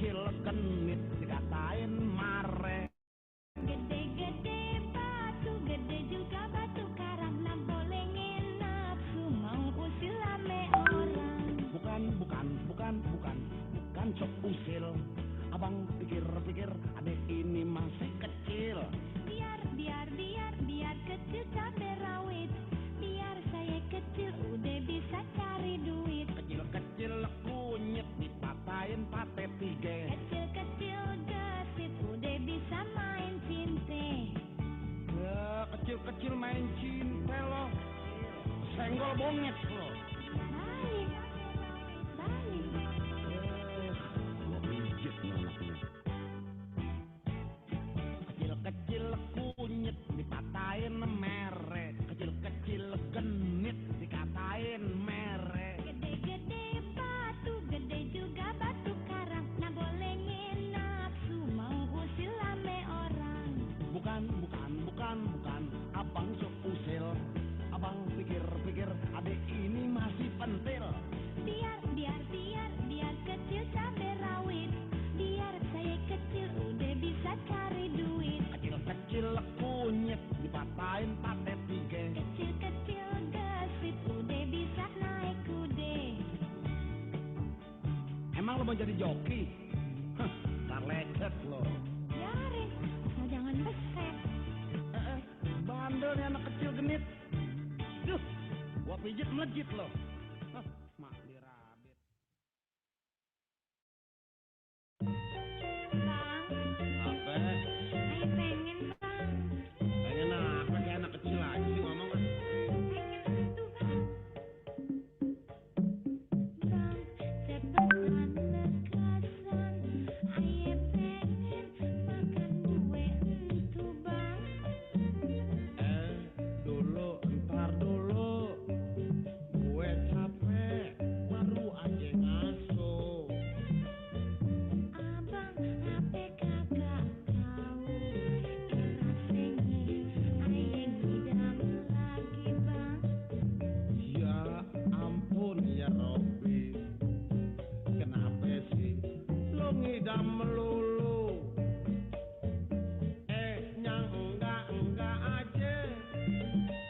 kecil genit dikatain mare. Gede-gede batu, gede juga batu karang, nah boleh nafsu mau usil ame orang. Bukan sok usil. Abang pikir-pikir adek ini masih kecil. Biar kecil cabai rawit. Biar saya kecil udah bisa cari duit. Kecil-kecil kunyit dipatahin pate tiga. Kecil-kecil gesit udah bisa main cinte. Kecil-kecil main cinta lo. Senggol bonget lo. Baik. Gua pijit nih anaknya. Kecil-kecil kunyit dipatahin mere. Kecil-kecil genit dikatain mere. Gede-gede batu, gede juga batu karang, nah boleh nafsu mau usil ame orang. Bukan, abang sok usil. Abang pikir-pikir adek ini masih pentil. Biar kecil cabai rawit. Biar saya kecil udah bisa cari duit. Kecil-kecil kunyit dipatahin pate tiga. Kecil-kecil gesit udah bisa naik kude. Emang lo mau jadi joki? Hah, ntar lecet lo. Biarin, asal jangan besek. Bandel nih anak kecil genit. Duh, gua pijit melejit lo. Hah, mak dirabit. Bang, Apa? saya pengen bang. Pengen apa kayak anak kecil aja sih ngomong. Pengen itu bang. Bang, cepetan lekasan. Aye pengen makan kue itu bang. Ntar dulu. Gue capek, baru aja ngasuh. Abang ape kagak tahu. Rasanya aye ngidam lagi bang. Ya ampun ya Robby. Kenapa sih lo ngidam melulu? Yang enggak aja.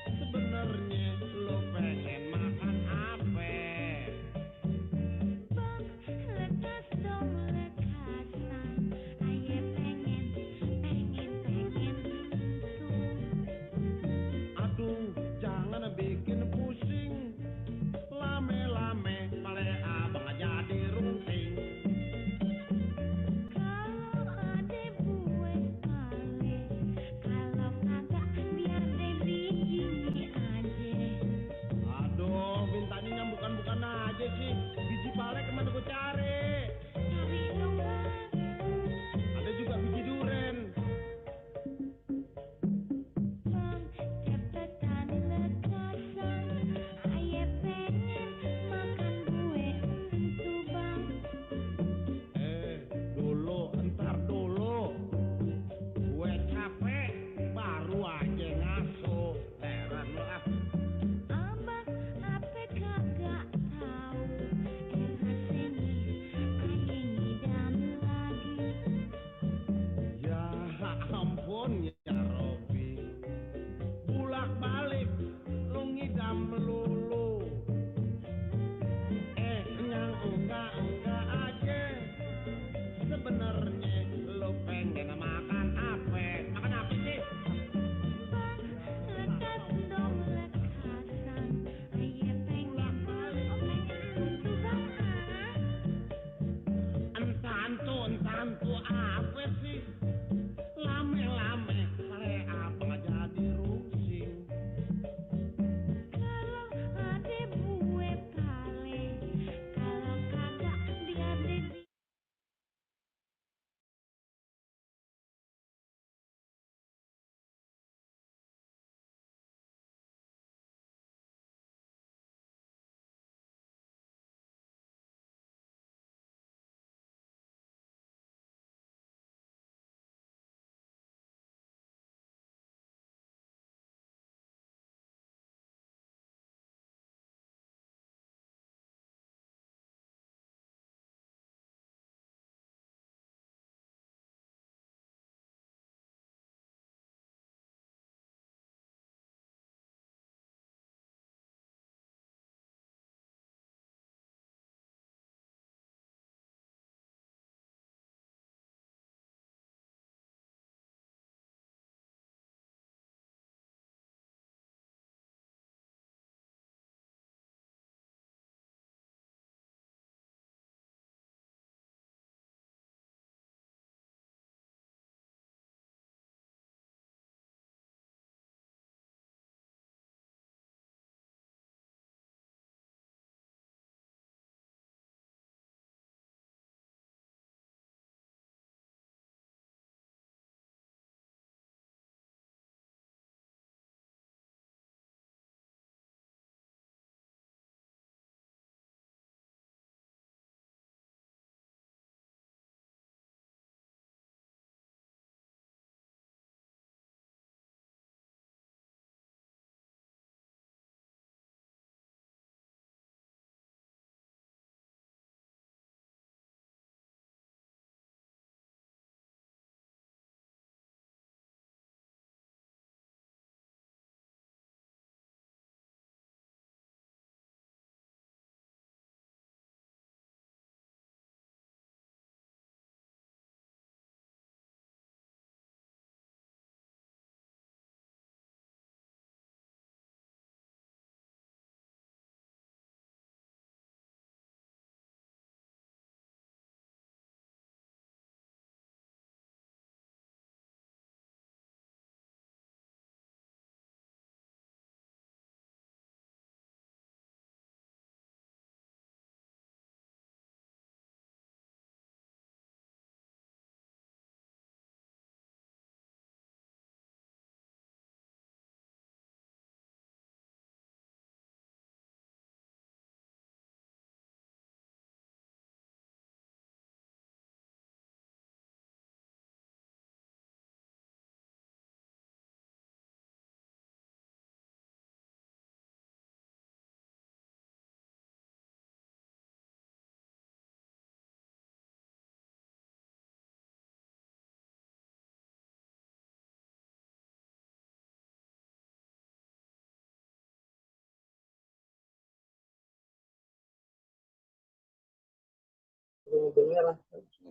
Sebenarnya lo pengen makan apa? Bang, lekas dong lekasan. Aye pengen itu. Aduh, jangan bikin pusing. Lame-lame, malah abang jadi rusing.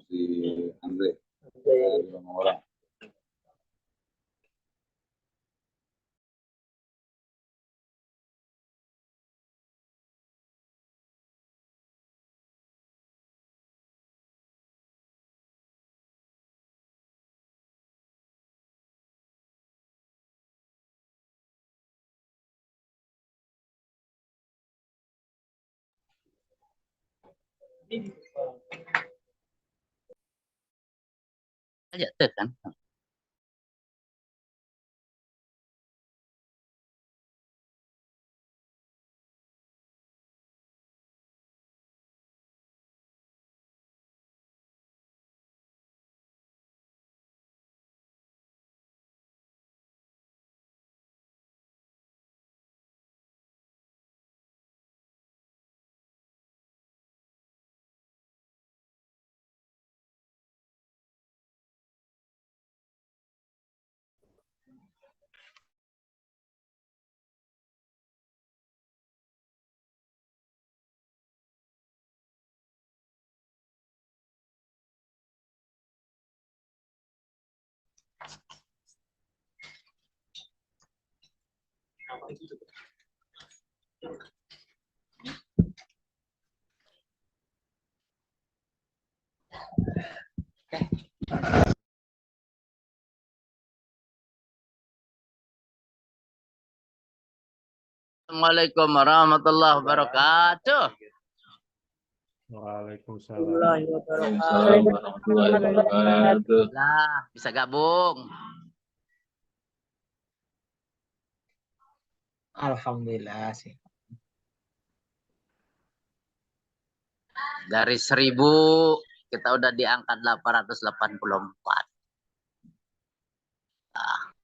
Si Andre. Ada 5 orang. Aja tuh kan. Assalamualaikum warahmatullahi wabarakatuh. Waalaikumsalam. Waalaikumsalam warahmatullahi wabarakatuh. Lah, bisa gabung. Alhamdulillah sih. Dari 1000 kita udah di angka 884. Ah,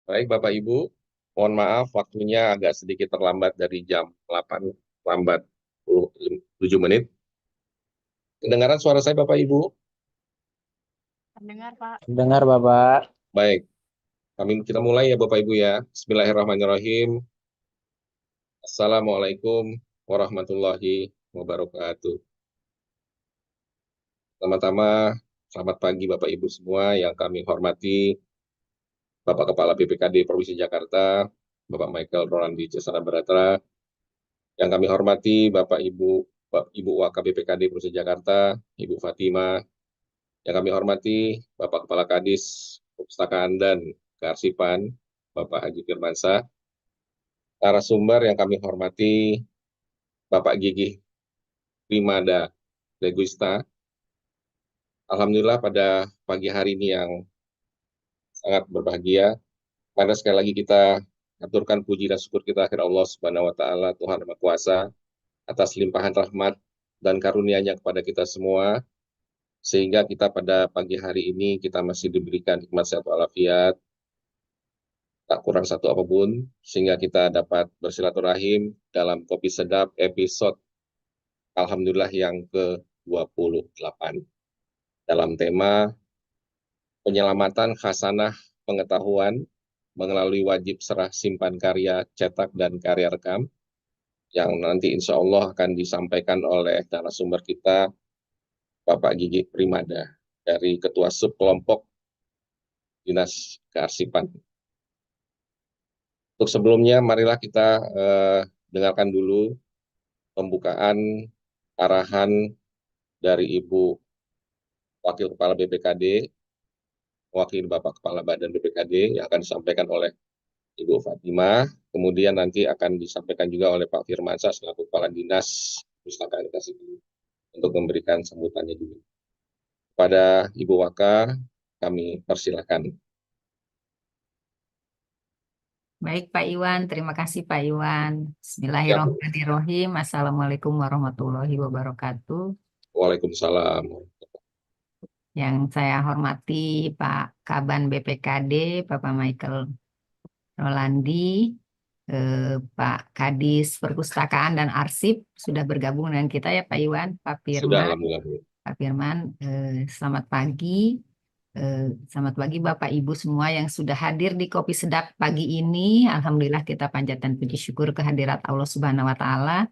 Baik, Bapak Ibu, mohon maaf waktunya agak sedikit terlambat dari jam 8, lambat 7 menit. Kedengaran suara saya, Bapak Ibu? Mendengar, Pak. Dengar Bapak. Baik, kita mulai ya Bapak Ibu ya. Bismillahirrahmanirrahim. Assalamualaikum warahmatullahi wabarakatuh. Pertama-tama, selamat pagi Bapak Ibu semua yang kami hormati, Bapak Kepala BPKD Provinsi Jakarta, Bapak Michael Rolandi Cesara Baratra, yang kami hormati Bapak Ibu Waka BPKD Provinsi Jakarta, Ibu Fatima, yang kami hormati Bapak Kepala Kadis Perpustakaan dan Kearsipan, Bapak Haji Firmansyah, narasumber yang kami hormati Bapak Gigih Primada Leguista. Alhamdulillah pada pagi hari ini yang sangat berbahagia, karena sekali lagi kita aturkan puji dan syukur kita kepada Allah Subhanahu wa taala, Tuhan Yang Maha Kuasa, atas limpahan rahmat dan karunia-Nya kepada kita semua, sehingga kita pada pagi hari ini kita masih diberikan nikmat sehat walafiat, tak kurang satu apapun, sehingga kita dapat bersilaturahim dalam Kopi Sedap episode Alhamdulillah yang ke-28 dalam tema penyelamatan khasanah pengetahuan melalui wajib serah simpan karya cetak dan karya rekam, yang nanti insya Allah akan disampaikan oleh narasumber kita, Bapak Gigih Primada, dari Ketua Subkelompok Dinas Kearsipan. Untuk sebelumnya, marilah kita dengarkan dulu pembukaan arahan dari Ibu Wakil Kepala BPKD, wakil Bapak Kepala Badan BPKD, yang akan disampaikan oleh Ibu Fatima, kemudian nanti akan disampaikan juga oleh Pak Firmansyah selaku Kepala Dinas Perpustakaan untuk memberikan sambutannya juga. Pada Ibu Waka, kami persilakan. Baik Pak Iwan, terima kasih Pak Iwan. Bismillahirrahmanirrahim. Assalamualaikum warahmatullahi wabarakatuh. Waalaikumsalam. Yang saya hormati Pak Kaban BPKD, Bapak Michael Rolandi, Pak Kadis Perpustakaan dan Arsip sudah bergabung dengan kita ya Pak Iwan, Pak Sudah, Firman. alhamdulillah. Pak Firman, selamat pagi. Selamat pagi Bapak Ibu semua yang sudah hadir di Kopi Sedap pagi ini. Alhamdulillah kita panjatkan puji syukur kehadirat Allah Subhanahu wa taala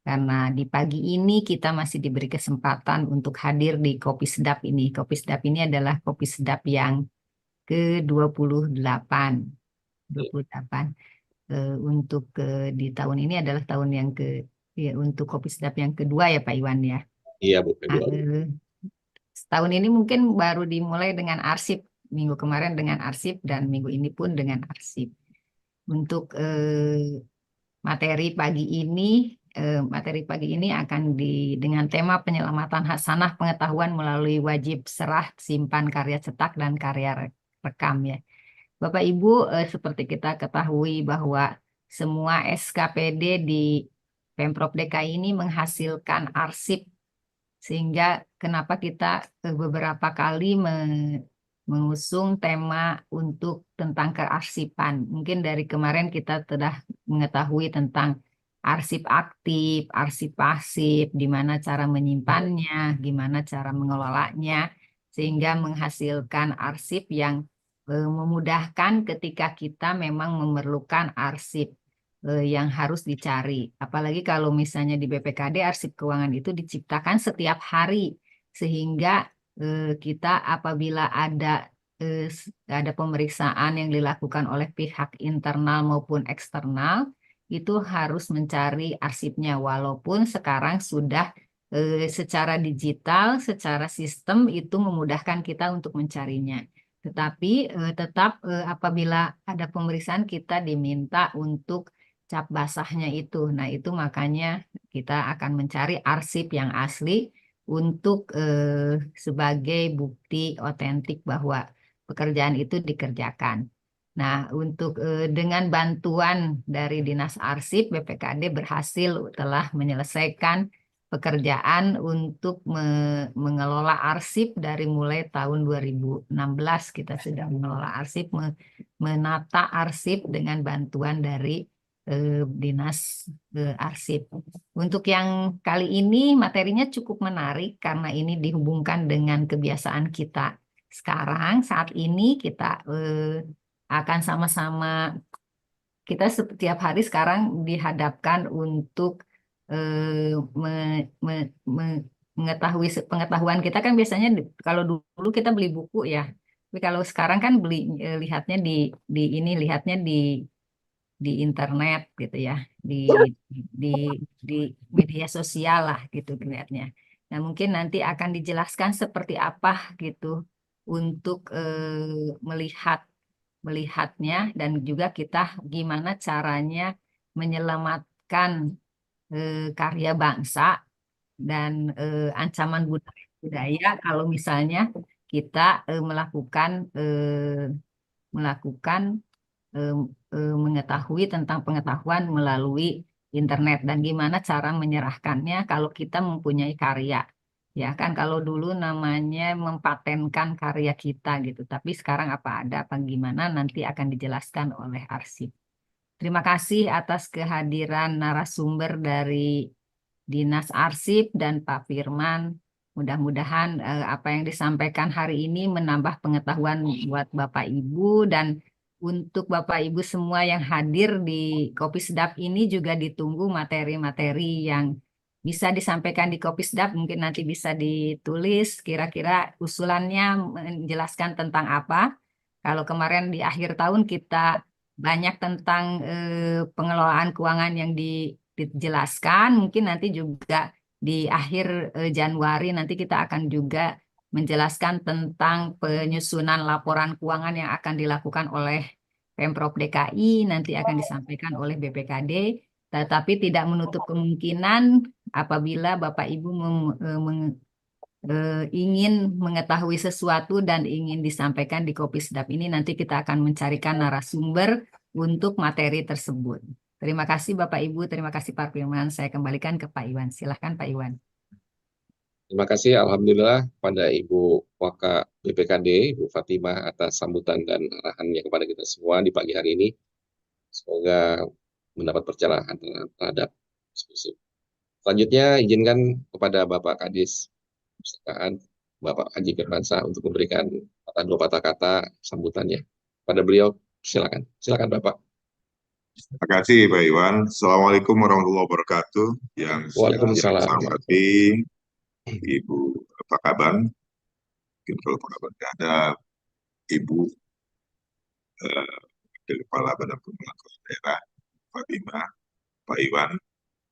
karena di pagi ini kita masih diberi kesempatan untuk hadir di Kopi Sedap ini. Kopi Sedap ini adalah kopi sedap yang ke-28. 28. Untuk di tahun ini adalah tahun yang untuk Kopi Sedap yang kedua ya Pak Iwan ya. Iya Bu, kedua. Setahun ini mungkin baru dimulai dengan arsip, minggu kemarin dengan arsip dan minggu ini pun dengan arsip. Untuk materi pagi ini akan dengan tema penyelamatan khasanah pengetahuan melalui wajib serah simpan karya cetak dan karya rekam ya. Bapak Ibu, seperti kita ketahui bahwa semua SKPD di Pemprov DKI ini menghasilkan arsip, sehingga kenapa kita beberapa kali mengusung tema untuk tentang kearsipan. Mungkin dari kemarin kita sudah mengetahui tentang arsip aktif, arsip pasif, gimana cara menyimpannya, gimana cara mengelolanya, sehingga menghasilkan arsip yang memudahkan ketika kita memang memerlukan arsip yang harus dicari. Apalagi kalau misalnya di BPKD arsip keuangan itu diciptakan setiap hari, sehingga kita apabila ada pemeriksaan yang dilakukan oleh pihak internal maupun eksternal, itu harus mencari arsipnya, walaupun sekarang sudah secara digital, secara sistem itu memudahkan kita untuk mencarinya. Tetapi tetap apabila ada pemeriksaan kita diminta untuk cap basahnya itu. Nah, itu makanya kita akan mencari arsip yang asli untuk sebagai bukti otentik bahwa pekerjaan itu dikerjakan. Nah, untuk dengan bantuan dari Dinas Arsip, BPKD berhasil telah menyelesaikan pekerjaan untuk mengelola arsip dari mulai tahun 2016 kita sudah mengelola arsip menata arsip dengan bantuan dari Dinas Arsip. Untuk yang kali ini materinya cukup menarik karena ini dihubungkan dengan kebiasaan kita sekarang. Saat ini kita akan sama-sama, kita setiap hari sekarang dihadapkan untuk mengetahui pengetahuan kita kan biasanya kalau dulu kita beli buku ya, tapi kalau sekarang kan lihatnya lihatnya di internet gitu ya, di di media sosial lah gitu lihatnya. Nah mungkin nanti akan dijelaskan seperti apa gitu untuk melihatnya dan juga kita gimana caranya menyelamatkan karya bangsa dan ancaman budaya kalau misalnya kita melakukan mengetahui tentang pengetahuan melalui internet dan gimana cara menyerahkannya kalau kita mempunyai karya. Ya kan kalau dulu namanya mempatenkan karya kita gitu, tapi sekarang apa ada apa gimana nanti akan dijelaskan oleh arsip. Terima kasih atas kehadiran narasumber dari Dinas Arsip dan Pak Firman. Mudah-mudahan apa yang disampaikan hari ini menambah pengetahuan buat Bapak Ibu, dan untuk Bapak Ibu semua yang hadir di Kopi Sedap ini juga ditunggu materi-materi yang bisa disampaikan di Kopi Sedap. Mungkin nanti bisa ditulis kira-kira usulannya menjelaskan tentang apa. Kalau kemarin di akhir tahun kita banyak tentang pengelolaan keuangan yang dijelaskan, mungkin nanti juga di akhir Januari nanti kita akan juga menjelaskan tentang penyusunan laporan keuangan yang akan dilakukan oleh Pemprov DKI, nanti akan disampaikan oleh BPKD, tetapi tidak menutup kemungkinan apabila Bapak Ibu ingin mengetahui sesuatu dan ingin disampaikan di Kopi Sedap ini, nanti kita akan mencarikan narasumber untuk materi tersebut. Terima kasih Bapak Ibu, terima kasih Pak Firman. Saya kembalikan ke Pak Iwan. Silahkan Pak Iwan. Terima kasih, Alhamdulillah, pada Ibu Waka BPKD, Ibu Fatimah, atas sambutan dan arahannya kepada kita semua di pagi hari ini. Semoga mendapat pencerahan terhadap diskusi. Selanjutnya, izinkan kepada Bapak Kadis Perpustakaan, Bapak Haji Firmansyah, untuk memberikan dua patah kata sambutannya. Pada beliau, silakan. Silakan Bapak. Terima kasih Pak Iwan. Assalamualaikum warahmatullahi wabarakatuh. Yang saya hormati Ibu Pak Kaban, mungkin kalau Pak Kaban ada Ibu Kepala Badan Pengelola Daerah Fatimah, Pak Iwan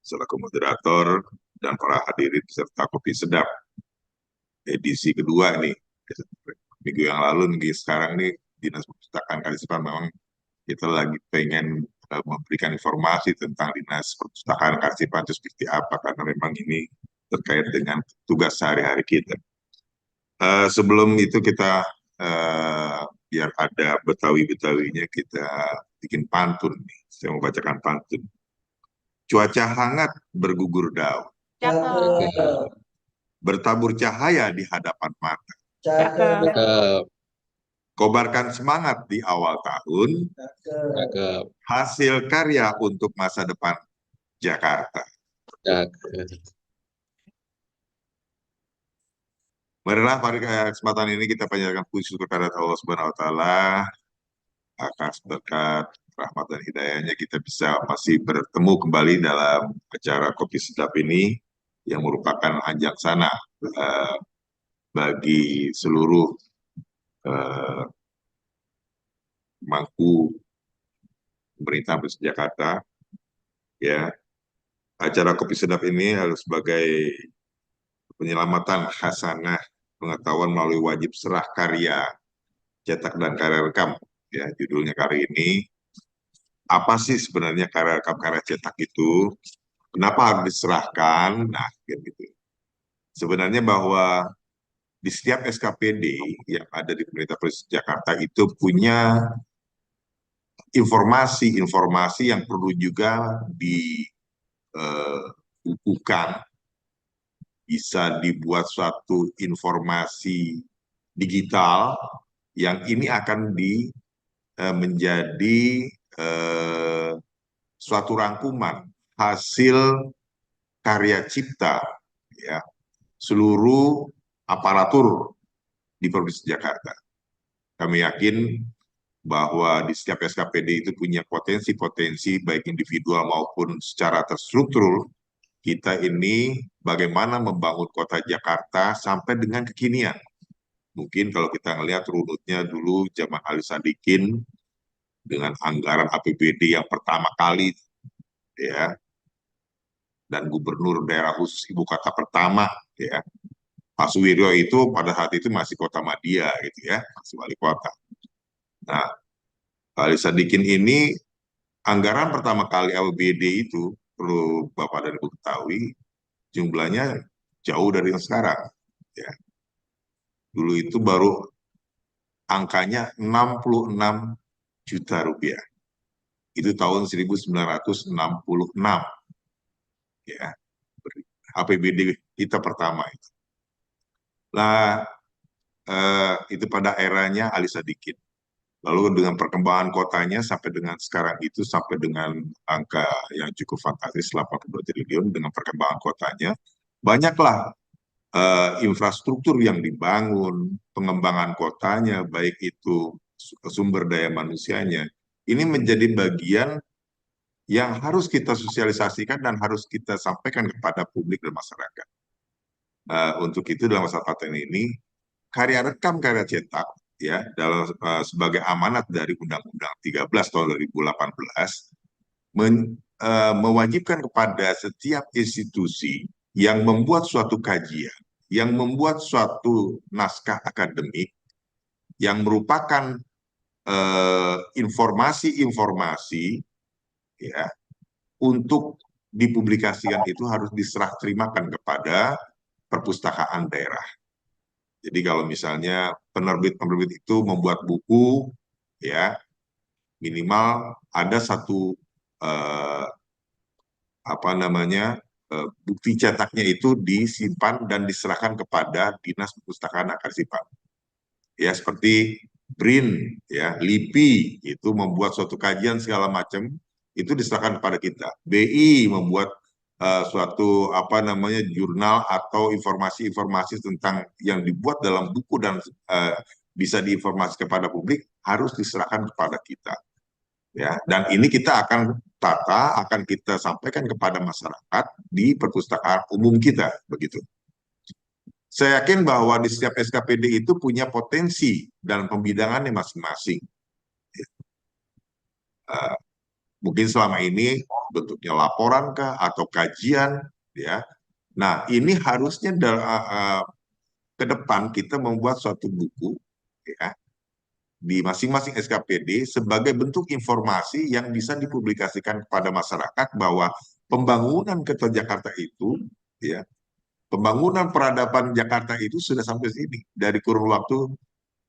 selaku moderator, dan para hadirin peserta Kopi Sedap edisi kedua nih. Minggu yang lalu, minggu sekarang nih Dinas Perpustakaan Kalisipan memang kita lagi pengen memberikan informasi tentang Dinas Perpustakaan Kalisipan itu seperti apa, karena memang ini terkait dengan tugas sehari-hari kita. Sebelum itu kita biar ada Betawi-Betawinya, kita bikin pantun nih. Saya mau bacakan pantun. Cuaca hangat bergugur daun, bertabur cahaya di hadapan mata. Kobarkan semangat di awal tahun, hasil karya untuk masa depan Jakarta. Marilah pada kesempatan ini kita panjatkan puji syukur kepada Allah Subhanahu wa Ta'ala atas berkat rahmat dan hidayahnya kita bisa masih bertemu kembali dalam acara Kopi Sedap ini yang merupakan ajang sana bagi seluruh mangku pemerintah Provinsi Jakarta. Ya, acara Kopi Sedap ini harus sebagai penyelamatan khasanah pengetahuan melalui wajib serah karya cetak dan karya rekam. Ya, judulnya kali ini, apa sih sebenarnya karya rekam karya cetak itu? Kenapa harus diserahkan? Nah, gitu. Sebenarnya bahwa di setiap SKPD yang ada di pemerintah Provinsi Jakarta itu punya informasi-informasi yang perlu juga dibukukan, bisa dibuat suatu informasi digital yang ini akan menjadi suatu rangkuman hasil karya cipta ya seluruh aparatur di Provinsi Jakarta. Kami yakin bahwa di setiap SKPD itu punya potensi-potensi baik individual maupun secara terstruktur. Kita ini bagaimana membangun kota Jakarta sampai dengan kekinian. Mungkin kalau kita ngelihat runutnya dulu zaman Ali Sadikin dengan anggaran APBD yang pertama kali ya, dan gubernur daerah khusus ibu kota pertama ya, Pak Suwiryo itu pada saat itu masih kota Madia gitu ya, masih wali kota. Nah, Ali Sadikin ini anggaran pertama kali APBD itu perlu Bapak dan Ibu ketahui jumlahnya jauh dari yang sekarang ya. Dulu itu baru angkanya 66 juta rupiah. Itu tahun 1966 ya. APBD kita pertama itu. Nah, itu pada eranya Ali Sadikin. Lalu dengan perkembangan kotanya sampai dengan sekarang itu sampai dengan angka yang cukup fantastis 82 triliun dengan perkembangan kotanya, banyaklah infrastruktur yang dibangun, pengembangan kotanya, baik itu sumber daya manusianya. Ini menjadi bagian yang harus kita sosialisasikan dan harus kita sampaikan kepada publik dan masyarakat. Untuk itu dalam masa paten ini, karya rekam, karya cetak, ya dalam sebagai amanat dari Undang-Undang 13 tahun 2018 mewajibkan kepada setiap institusi yang membuat suatu kajian, yang membuat suatu naskah akademik yang merupakan informasi-informasi ya untuk dipublikasikan itu harus diserah terimakan kepada perpustakaan daerah. Jadi kalau misalnya penerbit-penerbit itu membuat buku, ya minimal ada satu bukti cetaknya itu disimpan dan diserahkan kepada Dinas Perpustakaan dan Kearsipan. Ya seperti BRIN, ya LIPI itu membuat suatu kajian segala macam itu diserahkan kepada kita. BI membuat suatu jurnal atau informasi-informasi tentang yang dibuat dalam buku dan bisa diinformasikan kepada publik harus diserahkan kepada kita. Ya, dan ini kita akan tata, akan kita sampaikan kepada masyarakat di perpustakaan umum kita, begitu. Saya yakin bahwa di setiap SKPD itu punya potensi dan pembidangannya masing-masing. Mungkin selama ini bentuknya laporan kah atau kajian, ya. Nah, ini harusnya ke depan kita membuat suatu buku, ya, di masing-masing SKPD sebagai bentuk informasi yang bisa dipublikasikan kepada masyarakat bahwa pembangunan kota Jakarta itu, ya, pembangunan peradaban Jakarta itu sudah sampai sini dari kurun waktu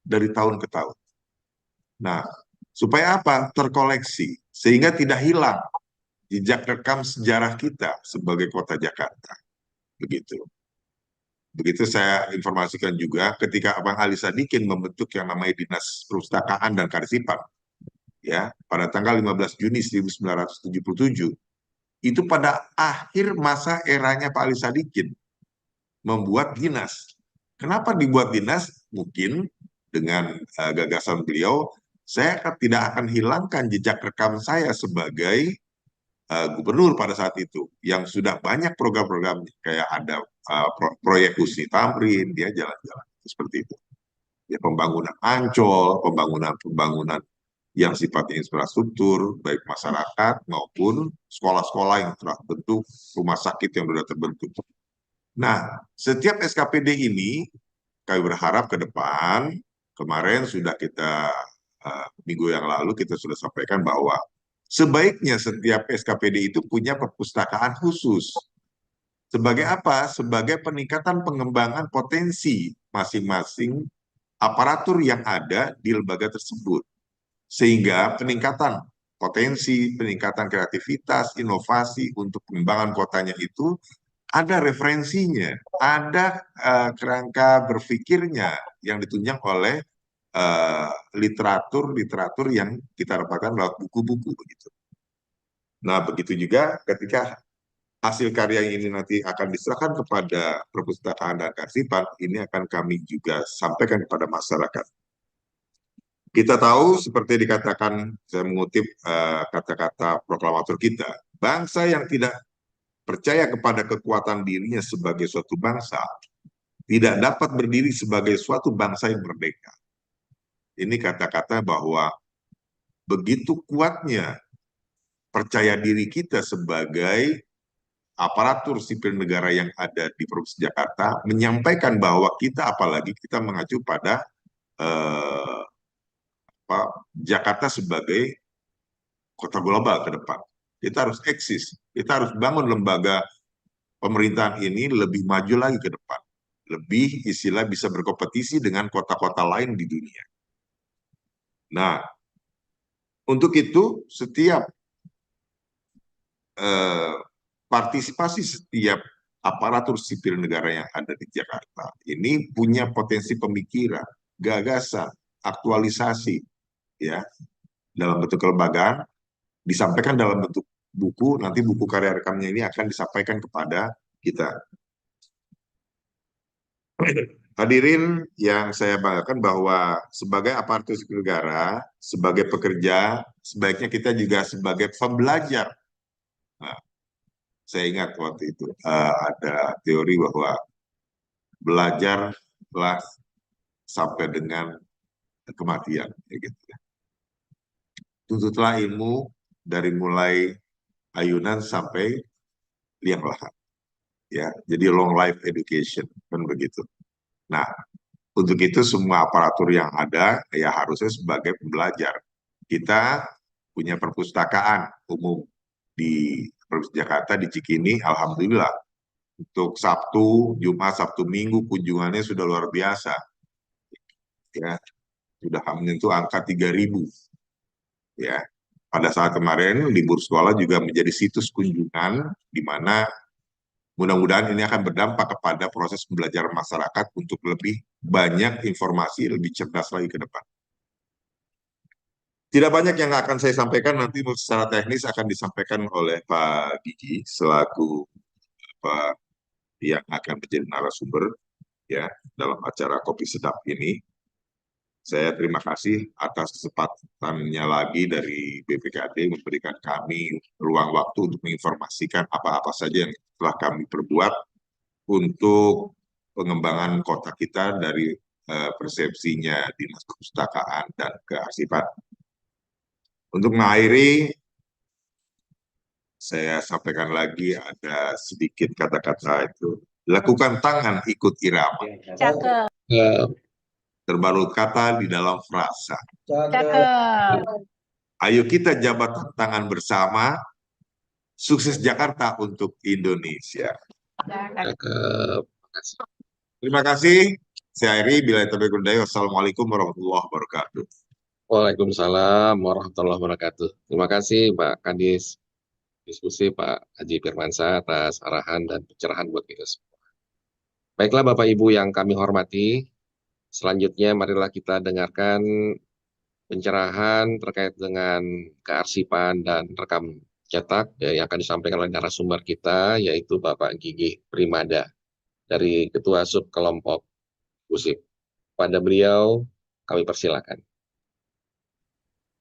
dari tahun ke tahun. Nah, supaya apa? Terkoleksi sehingga tidak hilang jejak rekam sejarah kita sebagai kota Jakarta. Begitu. Begitu saya informasikan juga ketika Abang Ali Sadikin membentuk yang namanya Dinas Perpustakaan dan Kearsipan, ya, pada tanggal 15 Juni 1977, itu pada akhir masa eranya Pak Ali Sadikin membuat dinas. Kenapa dibuat dinas? Mungkin dengan gagasan beliau, saya tidak akan hilangkan jejak rekam saya sebagai gubernur pada saat itu yang sudah banyak program-program kayak ada proyek Husni Tamrin, dia jalan-jalan seperti itu. Ya, pembangunan Ancol, pembangunan yang sifatnya infrastruktur baik masyarakat maupun sekolah-sekolah yang telah terbentuk, rumah sakit yang sudah terbentuk. Nah, setiap SKPD ini kami berharap ke depan, kemarin sudah kita minggu yang lalu kita sudah sampaikan bahwa sebaiknya setiap SKPD itu punya perpustakaan khusus. Sebagai apa? Sebagai peningkatan pengembangan potensi masing-masing aparatur yang ada di lembaga tersebut. Sehingga peningkatan potensi, peningkatan kreativitas, inovasi untuk pengembangan kotanya itu ada referensinya, ada kerangka berpikirnya yang ditunjang oleh literatur yang kita dapatkan lewat buku-buku begitu. Nah, begitu juga ketika hasil karya ini nanti akan diserahkan kepada perpustakaan dan kearsipan, ini akan kami juga sampaikan kepada masyarakat. Kita tahu seperti dikatakan, saya mengutip kata-kata proklamator kita, bangsa yang tidak percaya kepada kekuatan dirinya sebagai suatu bangsa, tidak dapat berdiri sebagai suatu bangsa yang merdeka. Ini kata-kata bahwa begitu kuatnya percaya diri kita sebagai aparatur sipil negara yang ada di Provinsi Jakarta, menyampaikan bahwa kita, apalagi kita mengacu pada Jakarta sebagai kota global ke depan. Kita harus eksis, kita harus bangun lembaga pemerintahan ini lebih maju lagi ke depan. Lebih istilah bisa berkompetisi dengan kota-kota lain di dunia. Nah, untuk itu setiap partisipasi setiap aparatur sipil negara yang ada di Jakarta ini punya potensi pemikiran, gagasan, aktualisasi, ya, dalam bentuk kelembagaan, disampaikan dalam bentuk buku, nanti buku karya rekamnya ini akan disampaikan kepada kita. Hadirin yang saya banggakan bahwa sebagai aparatur sipil negara, sebagai pekerja, sebaiknya kita juga sebagai pembelajar. Nah, saya ingat waktu itu ada teori bahwa belajarlah sampai dengan kematian, gitu. Tuntutlah ilmu dari mulai ayunan sampai liang lahat, ya. Jadi long life education, kan begitu. Nah, untuk itu semua aparatur yang ada ya harusnya sebagai pembelajar. Kita punya perpustakaan umum di Provinsi Jakarta di Cikini, alhamdulillah. Untuk Sabtu, Jumat, Sabtu, Minggu kunjungannya sudah luar biasa. Ya, sudah menyentuh angka 3.000. Ya, pada saat kemarin libur sekolah juga menjadi situs kunjungan di mana mudah-mudahan ini akan berdampak kepada proses pembelajaran masyarakat untuk lebih banyak informasi, lebih cerdas lagi ke depan. Tidak banyak yang akan saya sampaikan, nanti secara teknis akan disampaikan oleh Pak Gigi selaku yang akan menjadi narasumber ya dalam acara Kopi Sedap ini. Saya terima kasih atas kesempatannya lagi dari BPKD memberikan kami ruang waktu untuk menginformasikan apa-apa saja yang telah kami perbuat untuk pengembangan kota kita dari persepsinya Dinas Perpustakaan dan Kearsipan. Untuk mengakhiri, saya sampaikan lagi ada sedikit kata-kata itu. Lakukan tangan ikut irama. Cakep. Terbaru kata di dalam frasa. Cakep. Ayo kita jabat tangan bersama. Sukses Jakarta untuk Indonesia. Terima kasih. Saya Ari, bila taufiq wal hidayah. Wassalamualaikum warahmatullahi wabarakatuh. Waalaikumsalam warahmatullahi wabarakatuh. Terima kasih Pak Kadis diskusi, Pak Haji Firmansyah atas arahan dan pencerahan buat kita semua. Baiklah Bapak Ibu yang kami hormati, selanjutnya marilah kita dengarkan pencerahan terkait dengan kearsipan dan rekam cetak yang akan disampaikan oleh narasumber kita, yaitu Bapak Gigi Primada dari Ketua Sub Kelompok USIP. Pada beliau kami persilakan.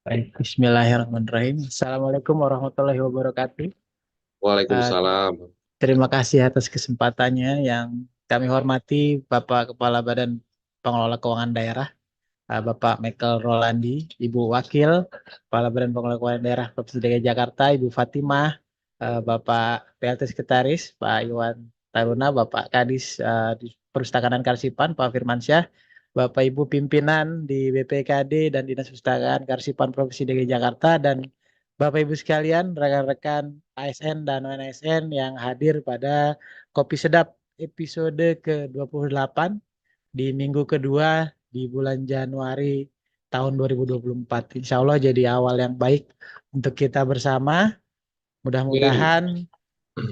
Baik, bismillahirrahmanirrahim. Assalamualaikum warahmatullahi wabarakatuh. Waalaikumsalam. Terima kasih atas kesempatannya yang kami hormati Bapak Kepala Badan Pengelola Keuangan Daerah, Bapak Michael Rolandi, Ibu Wakil Kepala Badan Pengelola Keuangan Daerah Provinsi DKI Jakarta, Ibu Fatimah, Bapak PLT Sekretaris, Pak Iwan Taruna, Bapak Kadis di Perpustakaan dan Kearsipan, Pak Firmansyah, Bapak Ibu pimpinan di BPKD dan Dinas Perpustakaan Kearsipan Provinsi DKI Jakarta, dan Bapak Ibu sekalian, rekan-rekan ASN dan non-ASN yang hadir pada Kopi Sedap episode ke-28 di minggu kedua di bulan Januari tahun 2024. Insya Allah jadi awal yang baik untuk kita bersama. Mudah-mudahan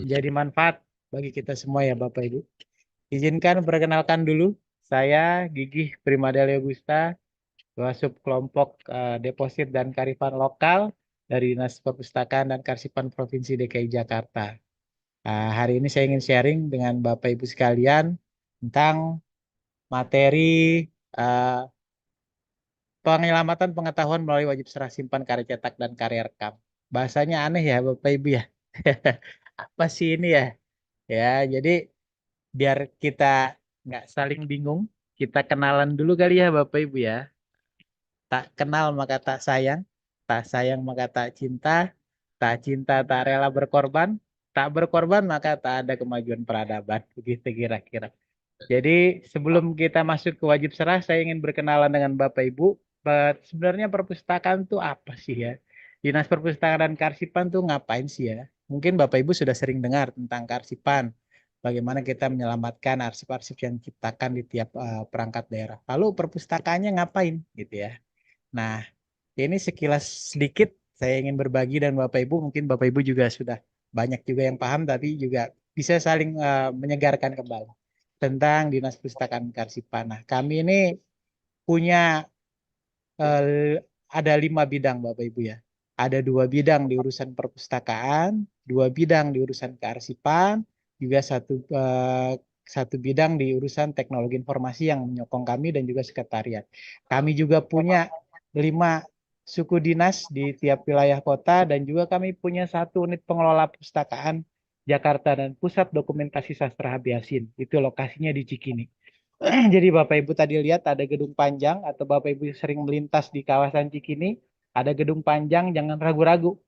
jadi manfaat bagi kita semua ya Bapak Ibu. Izinkan perkenalkan dulu, saya Gigi Primada Leogusta, dua subkelompok deposit dan kearifan lokal dari Dinas Perpustakaan dan Kearsipan Provinsi DKI Jakarta. Hari ini saya ingin sharing dengan Bapak Ibu sekalian tentang materi penyelamatan pengetahuan melalui wajib serah simpan karya cetak dan karya rekam. Bahasanya aneh ya Bapak Ibu ya. Apa sih ini ya? Ya, jadi biar kita nggak saling bingung, kita kenalan dulu kali ya Bapak Ibu ya. Tak kenal maka tak sayang maka tak cinta tak rela berkorban, tak berkorban maka tak ada kemajuan peradaban. Begitu kira-kira. Jadi sebelum kita masuk ke wajib serah, saya ingin berkenalan dengan Bapak Ibu. Sebenarnya perpustakaan itu apa sih ya? Dinas Perpustakaan dan Kearsipan tuh ngapain sih ya? Mungkin Bapak Ibu sudah sering dengar tentang kearsipan. Bagaimana kita menyelamatkan arsip-arsip yang diciptakan di tiap perangkat daerah. Lalu perpustakaannya ngapain gitu ya? Nah, ini sekilas sedikit saya ingin berbagi dan Bapak Ibu mungkin Bapak Ibu juga sudah banyak juga yang paham tapi juga bisa saling menyegarkan kembali tentang Dinas Perpustakaan Kearsipan. Nah, kami ini punya ada 5 bidang Bapak Ibu ya. Ada 2 bidang di urusan perpustakaan, 2 bidang di urusan kearsipan, juga satu bidang di urusan teknologi informasi yang menyokong kami dan juga sekretariat. Kami juga punya 5 suku dinas di tiap wilayah kota dan juga kami punya 1 unit pengelola perpustakaan Jakarta dan Pusat Dokumentasi Sastra Habyasin. Itu lokasinya di Cikini. Jadi Bapak Ibu tadi lihat ada gedung panjang atau Bapak Ibu sering melintas di kawasan Cikini, ada gedung panjang, jangan ragu-ragu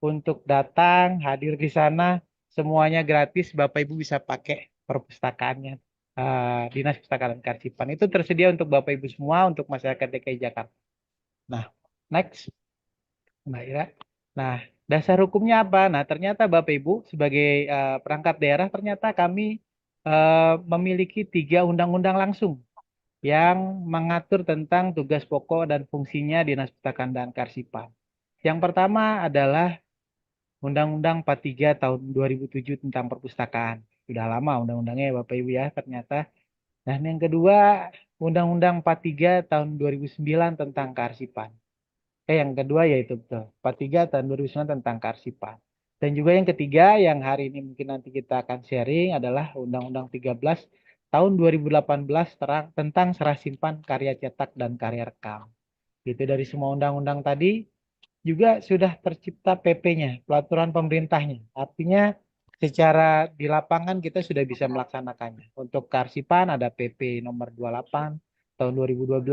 untuk datang, hadir di sana, semuanya gratis, Bapak Ibu bisa pakai perpustakaannya. Dinas Perpustakaan dan Kearsipan itu tersedia untuk Bapak Ibu semua, untuk masyarakat DKI Jakarta. Nah, next, Mbak Ira. Nah, dasar hukumnya apa? Nah, ternyata Bapak Ibu sebagai perangkat daerah, ternyata kami memiliki 3 undang-undang langsung yang mengatur tentang tugas pokok dan fungsinya Dinas Perpustakaan dan Kearsipan. Yang pertama adalah Undang-Undang 43 tahun 2007 tentang perpustakaan. Sudah lama undang-undangnya ya Bapak Ibu ya ternyata. Dan yang kedua Undang-Undang 43 tahun 2009 tentang kearsipan. Yang kedua yaitu betul 43 tahun 2009 tentang kearsipan. Dan juga yang ketiga yang hari ini mungkin nanti kita akan sharing adalah Undang-Undang 13 tahun 2018 tentang serah simpan karya cetak dan karya rekam. Itu dari semua undang-undang tadi juga sudah tercipta PP-nya, peraturan pemerintahnya. Artinya secara di lapangan kita sudah bisa melaksanakannya. Untuk kearsipan ada PP nomor 28 tahun 2012,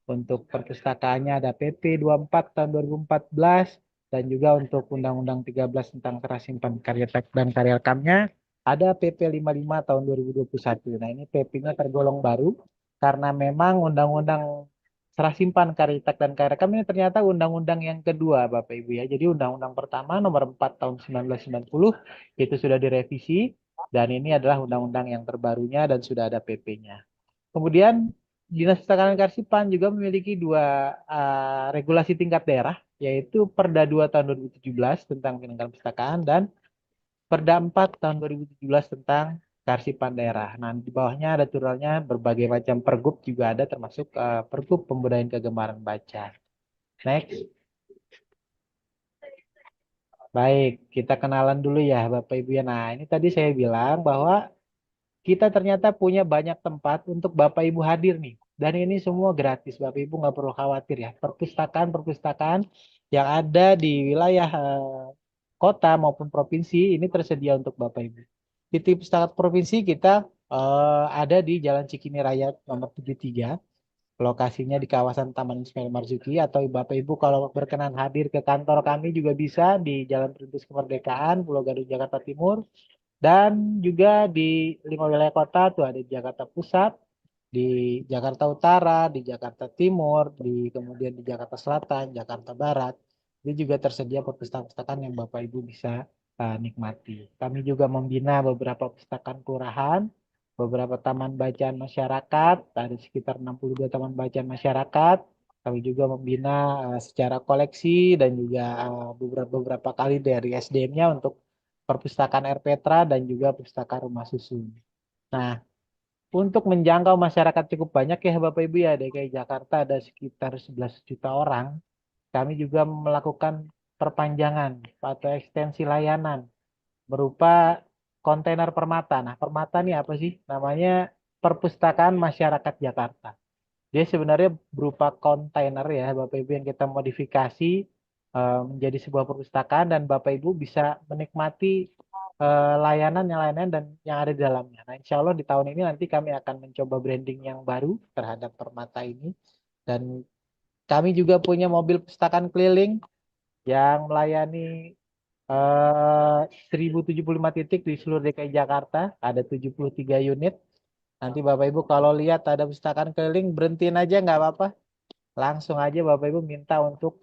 untuk perpustakaannya ada PP 24 tahun 2014, dan juga untuk Undang-Undang 13 tentang serah simpan karya cetak dan karya rekamnya ada PP 55 tahun 2021. Nah, ini PP-nya tergolong baru karena memang Undang-Undang serah simpan karya cetak dan karya rekam ini ternyata undang-undang yang kedua Bapak Ibu ya. Jadi undang-undang pertama nomor 4 tahun 1990 itu sudah direvisi dan ini adalah undang-undang yang terbarunya dan sudah ada PP-nya. Kemudian Dinas Perpustakaan dan Kearsipan juga memiliki 2 regulasi tingkat daerah yaitu Perda 2 tahun 2017 tentang penyelenggaraan perpustakaan dan Perda 4 tahun 2017 tentang kearsipan daerah. Nah, di bawahnya ada turunannya berbagai macam pergub juga ada termasuk pergub pembudayaan kegemaran baca. Next. Baik, kita kenalan dulu ya Bapak Ibu ya. Nah, ini tadi saya bilang bahwa kita ternyata punya banyak tempat untuk Bapak Ibu hadir nih. Dan ini semua gratis, Bapak Ibu nggak perlu khawatir ya. Perpustakaan-perpustakaan yang ada di wilayah kota maupun provinsi ini tersedia untuk Bapak Ibu. Di Perpustakaan Provinsi kita ada di Jalan Cikini Raya nomor 73. Lokasinya di kawasan Taman Ismail Marzuki atau Bapak Ibu kalau berkenan hadir ke kantor kami juga bisa di Jalan Perintis Kemerdekaan, Pulau Gadung, Jakarta Timur. Dan juga di 5 wilayah kota tuh ada di Jakarta Pusat, di Jakarta Utara, di Jakarta Timur, kemudian di Jakarta Selatan, Jakarta Barat. Ini juga tersedia perpustakaan yang Bapak Ibu bisa nikmati. Kami juga membina beberapa perpustakaan kelurahan, beberapa taman bacaan masyarakat, ada sekitar 62 taman bacaan masyarakat. Kami juga membina secara koleksi dan juga beberapa kali dari SDM-nya untuk perpustakaan R. Petra dan juga perpustakaan Rumah Susun. Nah, untuk menjangkau masyarakat cukup banyak ya Bapak Ibu ya, DKI Jakarta ada sekitar 11 juta orang. Kami juga melakukan perpanjangan atau ekstensi layanan berupa kontainer permata. Nah, permata ini apa sih? Namanya Perpustakaan Masyarakat Jakarta. Dia sebenarnya berupa kontainer ya Bapak Ibu yang kita modifikasi menjadi sebuah perpustakaan dan Bapak Ibu bisa menikmati layanan yang lain-lain dan yang ada di dalamnya. Nah, insya Allah di tahun ini nanti kami akan mencoba branding yang baru terhadap permata ini dan kami juga punya mobil pustakaan keliling yang melayani 1075 titik di seluruh DKI Jakarta, ada 73 unit. Nanti Bapak Ibu kalau lihat ada pustakaan keliling, berhentiin aja nggak apa-apa. Langsung aja Bapak Ibu minta untuk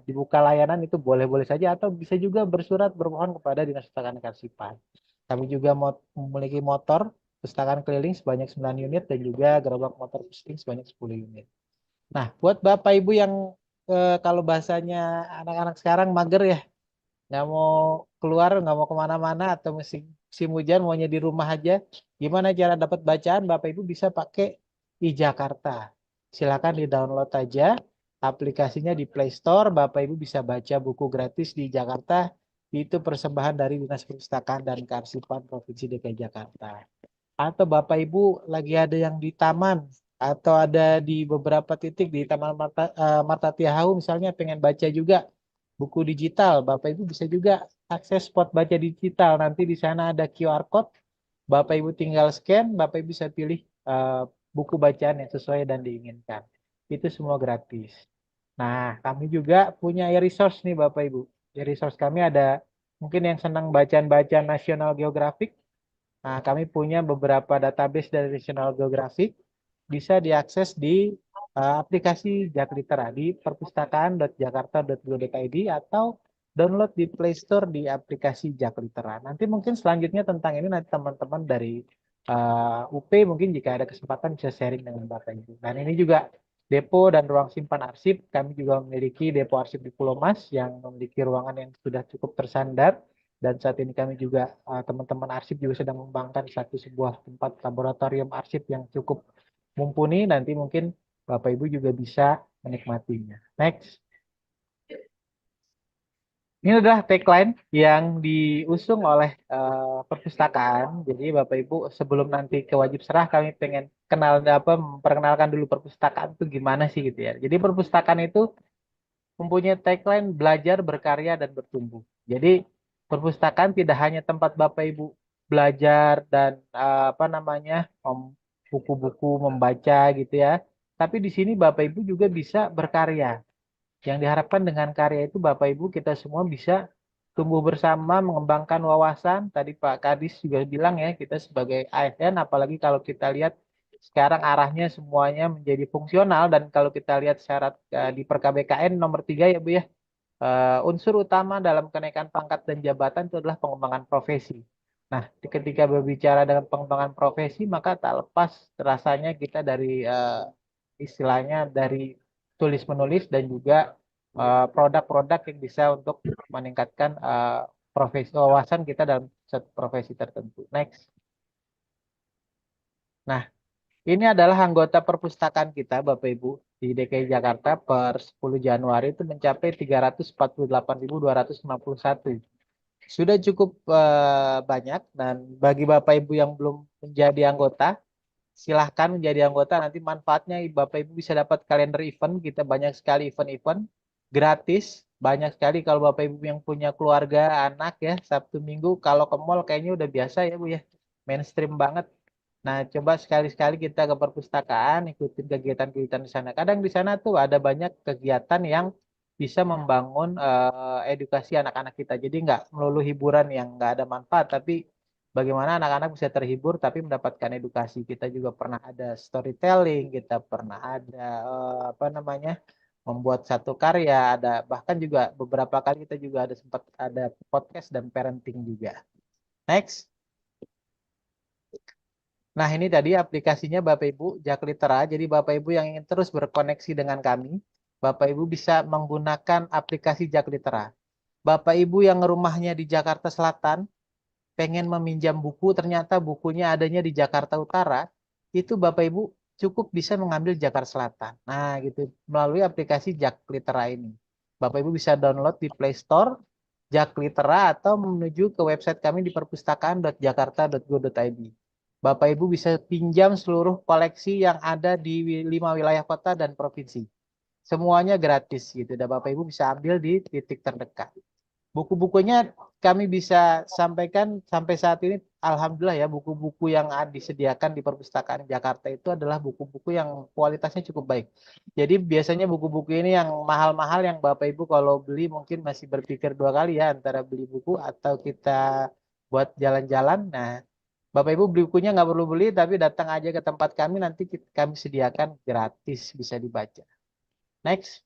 dibuka layanan itu boleh-boleh saja atau bisa juga bersurat bermohon kepada Dinas Pustakaan Kearsipan. Kami juga memiliki motor pustakaan keliling sebanyak 9 unit dan juga gerobak motor pusing sebanyak 10 unit. Nah, buat Bapak Ibu yang kalau bahasanya anak-anak sekarang mager ya, nggak mau keluar, nggak mau kemana-mana atau musim hujan maunya di rumah aja, gimana cara dapat bacaan? Bapak Ibu bisa pakai iJakarta. Silakan di-download aja aplikasinya di Play Store. Bapak Ibu bisa baca buku gratis di Jakarta. Itu persembahan dari Dinas Perpustakaan dan Kearsipan Provinsi DKI Jakarta. Atau Bapak Ibu lagi ada yang di taman atau ada di beberapa titik di Taman Marta Tiahau misalnya pengen baca juga buku digital, Bapak Ibu bisa juga akses spot baca digital. Nanti di sana ada QR code, Bapak Ibu tinggal scan, Bapak Ibu bisa pilih buku bacaan yang sesuai dan diinginkan. Itu semua gratis. Nah, kami juga punya e-resource nih Bapak Ibu. E-resource kami ada mungkin yang senang bacaan-bacaan National Geographic. Nah, kami punya beberapa database dari National Geographic. Bisa diakses di aplikasi Jaklitera di perpustakaan.jakarta.go.id atau download di Play Store di aplikasi Jaklitera. Nanti mungkin selanjutnya tentang ini nanti teman-teman dari UP mungkin jika ada kesempatan bisa sharing dengan Bapak Ibu. Dan ini juga depo dan ruang simpan arsip. Kami juga memiliki depo arsip di Pulau Mas yang memiliki ruangan yang sudah cukup tersandar. Dan saat ini kami juga teman-teman arsip juga sedang mengembangkan sebuah tempat laboratorium arsip yang cukup mumpuni. Nanti mungkin Bapak Ibu juga bisa menikmatinya. Next. Ini adalah tagline yang diusung oleh perpustakaan. Jadi Bapak Ibu sebelum nanti ke wajib serah kami pengen memperkenalkan dulu perpustakaan itu gimana sih gitu ya. Jadi perpustakaan itu mempunyai tagline belajar, berkarya dan bertumbuh. Jadi perpustakaan tidak hanya tempat Bapak Ibu belajar dan buku-buku membaca gitu ya. Tapi di sini Bapak Ibu juga bisa berkarya. Yang diharapkan dengan karya itu Bapak Ibu kita semua bisa tumbuh bersama, mengembangkan wawasan. Tadi Pak Kadis juga bilang ya, kita sebagai ASN, apalagi kalau kita lihat sekarang arahnya semuanya menjadi fungsional. Dan kalau kita lihat syarat di PKBKN nomor 3 ya Bu ya, unsur utama dalam kenaikan pangkat dan jabatan itu adalah pengembangan profesi. Nah, ketika berbicara dengan pengembangan profesi, maka tak lepas rasanya kita dari istilahnya dari tulis menulis dan juga produk-produk yang bisa untuk meningkatkan profesi wawasan kita dalam satu profesi tertentu. Next. Nah, ini adalah anggota perpustakaan kita Bapak Ibu di DKI Jakarta per 10 Januari itu mencapai 348.251. Sudah cukup banyak dan bagi Bapak Ibu yang belum menjadi anggota silahkan menjadi anggota, nanti manfaatnya Bapak Ibu bisa dapat kalender event, kita banyak sekali event-event gratis, banyak sekali kalau Bapak Ibu yang punya keluarga, anak ya, Sabtu Minggu, kalau ke mall kayaknya udah biasa ya Bu ya, mainstream banget. Nah, coba sekali-sekali kita ke perpustakaan, ikutin kegiatan-kegiatan di sana. Kadang di sana tuh ada banyak kegiatan yang bisa membangun edukasi anak-anak kita. Jadi nggak melulu hiburan yang nggak ada manfaat, tapi bagaimana anak-anak bisa terhibur tapi mendapatkan edukasi. Kita juga pernah ada storytelling, kita pernah ada membuat satu karya, ada bahkan juga beberapa kali kita juga ada sempat ada podcast dan parenting juga. Next. Nah, ini tadi aplikasinya Bapak Ibu Jaklitera. Jadi Bapak Ibu yang ingin terus berkoneksi dengan kami, Bapak Ibu bisa menggunakan aplikasi Jaklitera. Bapak Ibu yang rumahnya di Jakarta Selatan, pengen meminjam buku, ternyata bukunya adanya di Jakarta Utara, itu Bapak Ibu cukup bisa mengambil Jakarta Selatan. Nah, gitu melalui aplikasi Jak Litera ini. Bapak Ibu bisa download di Play Store Jak Litera atau menuju ke website kami di perpustakaan.jakarta.go.id. Bapak Ibu bisa pinjam seluruh koleksi yang ada di 5 wilayah kota dan provinsi. Semuanya gratis gitu. Dan Bapak Ibu bisa ambil di titik terdekat. Buku-bukunya kami bisa sampaikan sampai saat ini, alhamdulillah ya, buku-buku yang disediakan di perpustakaan Jakarta itu adalah buku-buku yang kualitasnya cukup baik. Jadi biasanya buku-buku ini yang mahal-mahal yang Bapak Ibu kalau beli mungkin masih berpikir 2 kali ya antara beli buku atau kita buat jalan-jalan. Nah, Bapak Ibu beli bukunya nggak perlu beli, tapi datang aja ke tempat kami, nanti kami sediakan gratis bisa dibaca. Next.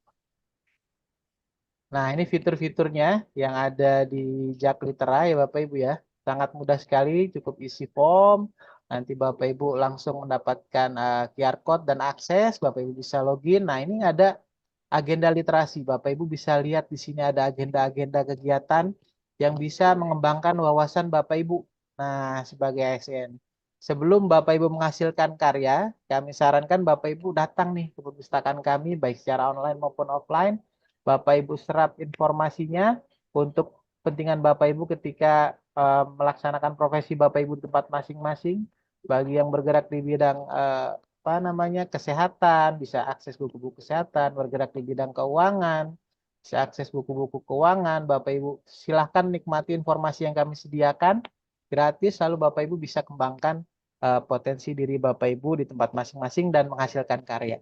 Nah, ini fitur-fiturnya yang ada di Jak Litera ya Bapak Ibu ya. Sangat mudah sekali, cukup isi form. Nanti Bapak Ibu langsung mendapatkan QR code dan akses. Bapak Ibu bisa login. Nah, ini ada agenda literasi. Bapak Ibu bisa lihat di sini ada agenda-agenda kegiatan yang bisa mengembangkan wawasan Bapak Ibu. Nah, sebagai ASN. Sebelum Bapak Ibu menghasilkan karya, kami sarankan Bapak Ibu datang nih ke perpustakaan kami, baik secara online maupun offline. Bapak Ibu serap informasinya untuk kepentingan Bapak Ibu ketika melaksanakan profesi Bapak Ibu di tempat masing-masing. Bagi yang bergerak di bidang kesehatan, bisa akses buku-buku kesehatan, bergerak di bidang keuangan, bisa akses buku-buku keuangan. Bapak Ibu silahkan nikmati informasi yang kami sediakan gratis, lalu Bapak Ibu bisa kembangkan potensi diri Bapak Ibu di tempat masing-masing dan menghasilkan karya.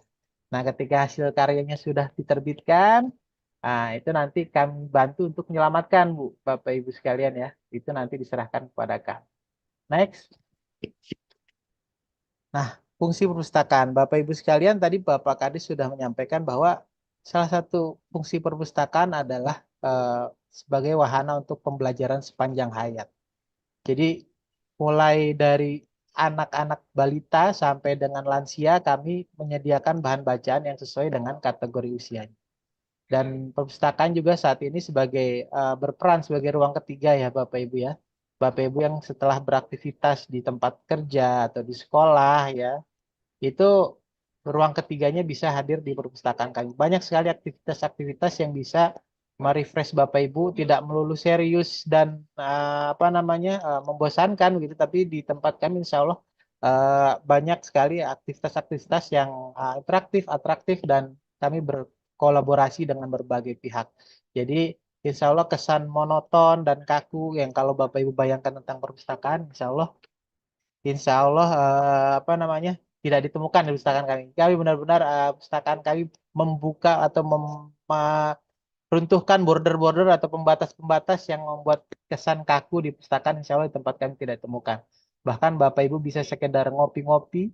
Nah, ketika hasil karyanya sudah diterbitkan, nah, itu nanti kami bantu untuk menyelamatkan, Bu, Bapak Ibu sekalian ya. Itu nanti diserahkan kepada kami. Next. Nah, fungsi perpustakaan. Bapak Ibu sekalian, tadi Bapak Kadis sudah menyampaikan bahwa salah satu fungsi perpustakaan adalah sebagai wahana untuk pembelajaran sepanjang hayat. Jadi, mulai dari anak-anak balita sampai dengan lansia, kami menyediakan bahan bacaan yang sesuai dengan kategori usianya. Dan perpustakaan juga saat ini sebagai berperan sebagai ruang ketiga ya Bapak Ibu ya. Bapak Ibu yang setelah beraktivitas di tempat kerja atau di sekolah ya, itu ruang ketiganya bisa hadir di perpustakaan kami. Banyak sekali aktivitas-aktivitas yang bisa merefresh Bapak Ibu, tidak melulu serius dan membosankan gitu, tapi di tempat kami insya Allah banyak sekali aktivitas-aktivitas yang interaktif, atraktif, dan kami berkolaborasi dengan berbagai pihak. Jadi insya Allah kesan monoton dan kaku yang kalau Bapak Ibu bayangkan tentang perpustakaan, insya Allah tidak ditemukan di perpustakaan kami. Kami benar-benar perpustakaan kami membuka atau meruntuhkan border-border atau pembatas-pembatas yang membuat kesan kaku di perpustakaan, insya Allah di tempat kami tidak ditemukan. Bahkan Bapak Ibu bisa sekedar ngopi-ngopi,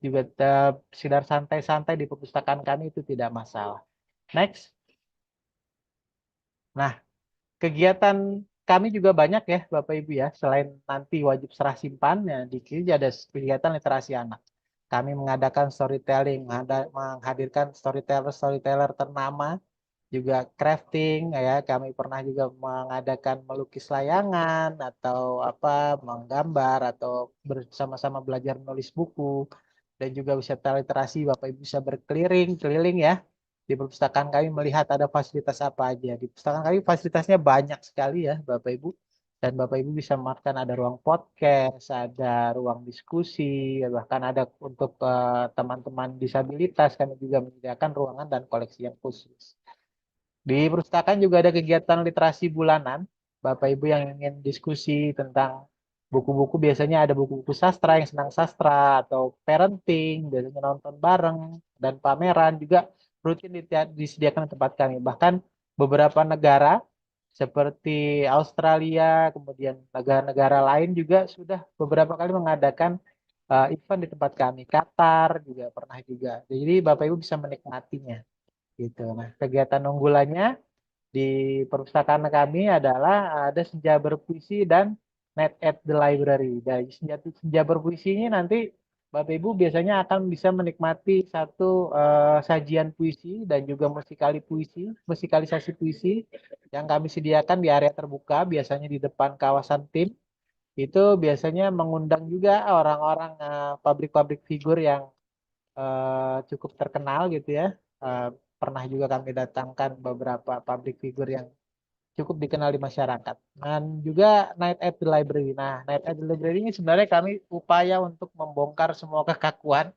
juga sekedar santai-santai di perpustakaan kami itu tidak masalah. Next. Nah, kegiatan kami juga banyak ya Bapak Ibu ya, selain nanti wajib serah simpan, ya, di sini ada kegiatan literasi anak. Kami mengadakan storytelling, menghadirkan storyteller ternama, juga crafting ya. Kami pernah juga mengadakan melukis layangan atau menggambar atau bersama-sama belajar menulis buku, dan juga wisata literasi. Bapak Ibu bisa keliling ya di perpustakaan kami, melihat ada fasilitas apa aja. Di perpustakaan kami fasilitasnya banyak sekali ya Bapak Ibu. Dan Bapak Ibu bisa makan, ada ruang podcast, ada ruang diskusi, bahkan ada untuk teman-teman disabilitas. Kami juga menyediakan ruangan dan koleksi yang khusus. Di perpustakaan juga ada kegiatan literasi bulanan. Bapak Ibu yang ingin diskusi tentang buku-buku, biasanya ada buku-buku sastra, yang senang sastra atau parenting, biasanya nonton bareng, dan pameran juga rutin disediakan di tempat kami. Bahkan beberapa negara seperti Australia, kemudian negara-negara lain juga sudah beberapa kali mengadakan event di tempat kami. Qatar juga pernah juga. Jadi Bapak Ibu bisa menikmatinya. Gitu. Nah, kegiatan unggulannya di perpustakaan kami adalah ada senja berpuisi dan Night at the Library. Dari senja berpuisi ini nanti Bapak Ibu biasanya akan bisa menikmati satu sajian puisi dan juga musikalisasi puisi yang kami sediakan di area terbuka, biasanya di depan kawasan tim. itu biasanya mengundang juga orang-orang pabrik-pabrik figur yang cukup terkenal gitu ya. Eh, Pernah juga kami datangkan beberapa pabrik figur yang cukup dikenal di masyarakat. Dan juga Night at the Library. Nah, Night at the Library ini sebenarnya kami upaya untuk membongkar semua kekakuan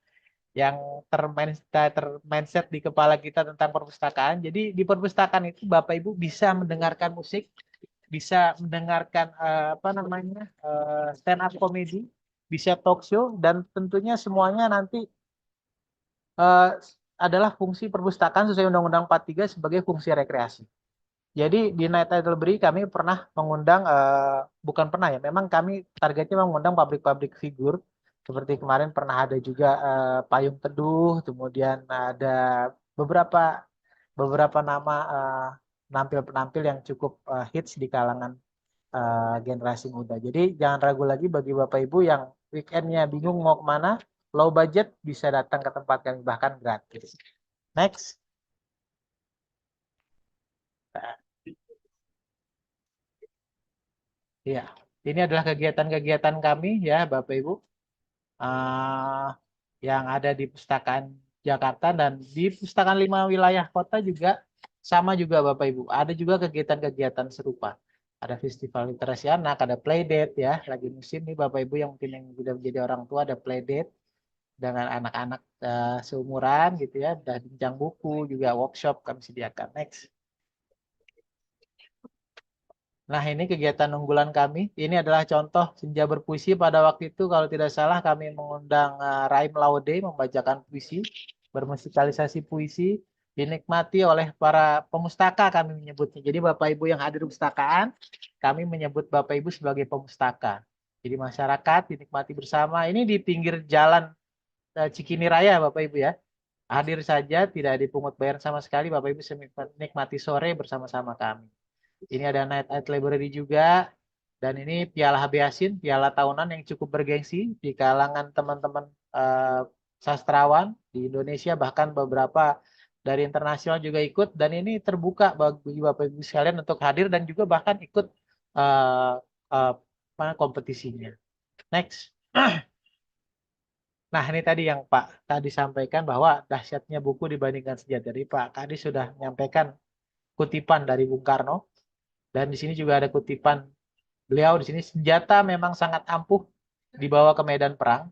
yang termindset di kepala kita tentang perpustakaan. Jadi di perpustakaan itu Bapak Ibu bisa mendengarkan musik, bisa mendengarkan apa namanya stand up comedy, bisa talk show, dan tentunya semuanya nanti eh, adalah fungsi perpustakaan sesuai Undang-Undang 43 sebagai fungsi rekreasi. Jadi di Night at the Library kami pernah mengundang, bukan pernah ya, memang kami targetnya mengundang pabrik-pabrik figur. Seperti kemarin pernah ada juga Payung Teduh, kemudian ada beberapa beberapa nama penampil-penampil yang cukup hits di kalangan generasi muda. Jadi jangan ragu lagi bagi Bapak Ibu yang weekendnya bingung mau kemana, low budget bisa datang ke tempat kami bahkan gratis. Next. Ya, ini adalah kegiatan-kegiatan kami ya Bapak Ibu yang ada di Pustakaan Jakarta dan di Pustakaan 5 wilayah kota juga sama juga Bapak Ibu. Ada juga kegiatan-kegiatan serupa. Ada festival literasi anak, ada playdate ya. Lagi musim nih Bapak Ibu yang mungkin yang sudah menjadi orang tua ada playdate dengan anak-anak seumuran gitu ya. Dan bincang buku juga workshop kami sediakan. Next. Nah, ini kegiatan unggulan kami. Ini adalah contoh senja berpuisi. Pada waktu itu, kalau tidak salah, kami mengundang Raim Laude membacakan puisi, bermusikalisasi puisi, dinikmati oleh para pemustaka kami menyebutnya. Jadi, Bapak Ibu yang hadir di perpustakaan, kami menyebut Bapak Ibu sebagai pemustaka. Jadi, masyarakat dinikmati bersama. Ini di pinggir jalan Cikini Raya, Bapak Ibu ya. Hadir saja, tidak dipungut bayar sama sekali. Bapak Ibu bisa menikmati sore bersama-sama kami. Ini ada Night at Library juga. Dan ini Piala HB Yasin, piala tahunan yang cukup bergengsi di kalangan teman-teman sastrawan di Indonesia. Bahkan beberapa dari internasional juga ikut. Dan ini terbuka bagi Bapak Ibu sekalian untuk hadir dan juga bahkan ikut kompetisinya. Next. Nah, ini tadi yang Pak tadi sampaikan bahwa dahsyatnya buku dibandingkan senjata. Jadi Pak Kadi sudah menyampaikan kutipan dari Bung Karno. Dan di sini juga ada kutipan beliau di sini, senjata memang sangat ampuh dibawa ke medan perang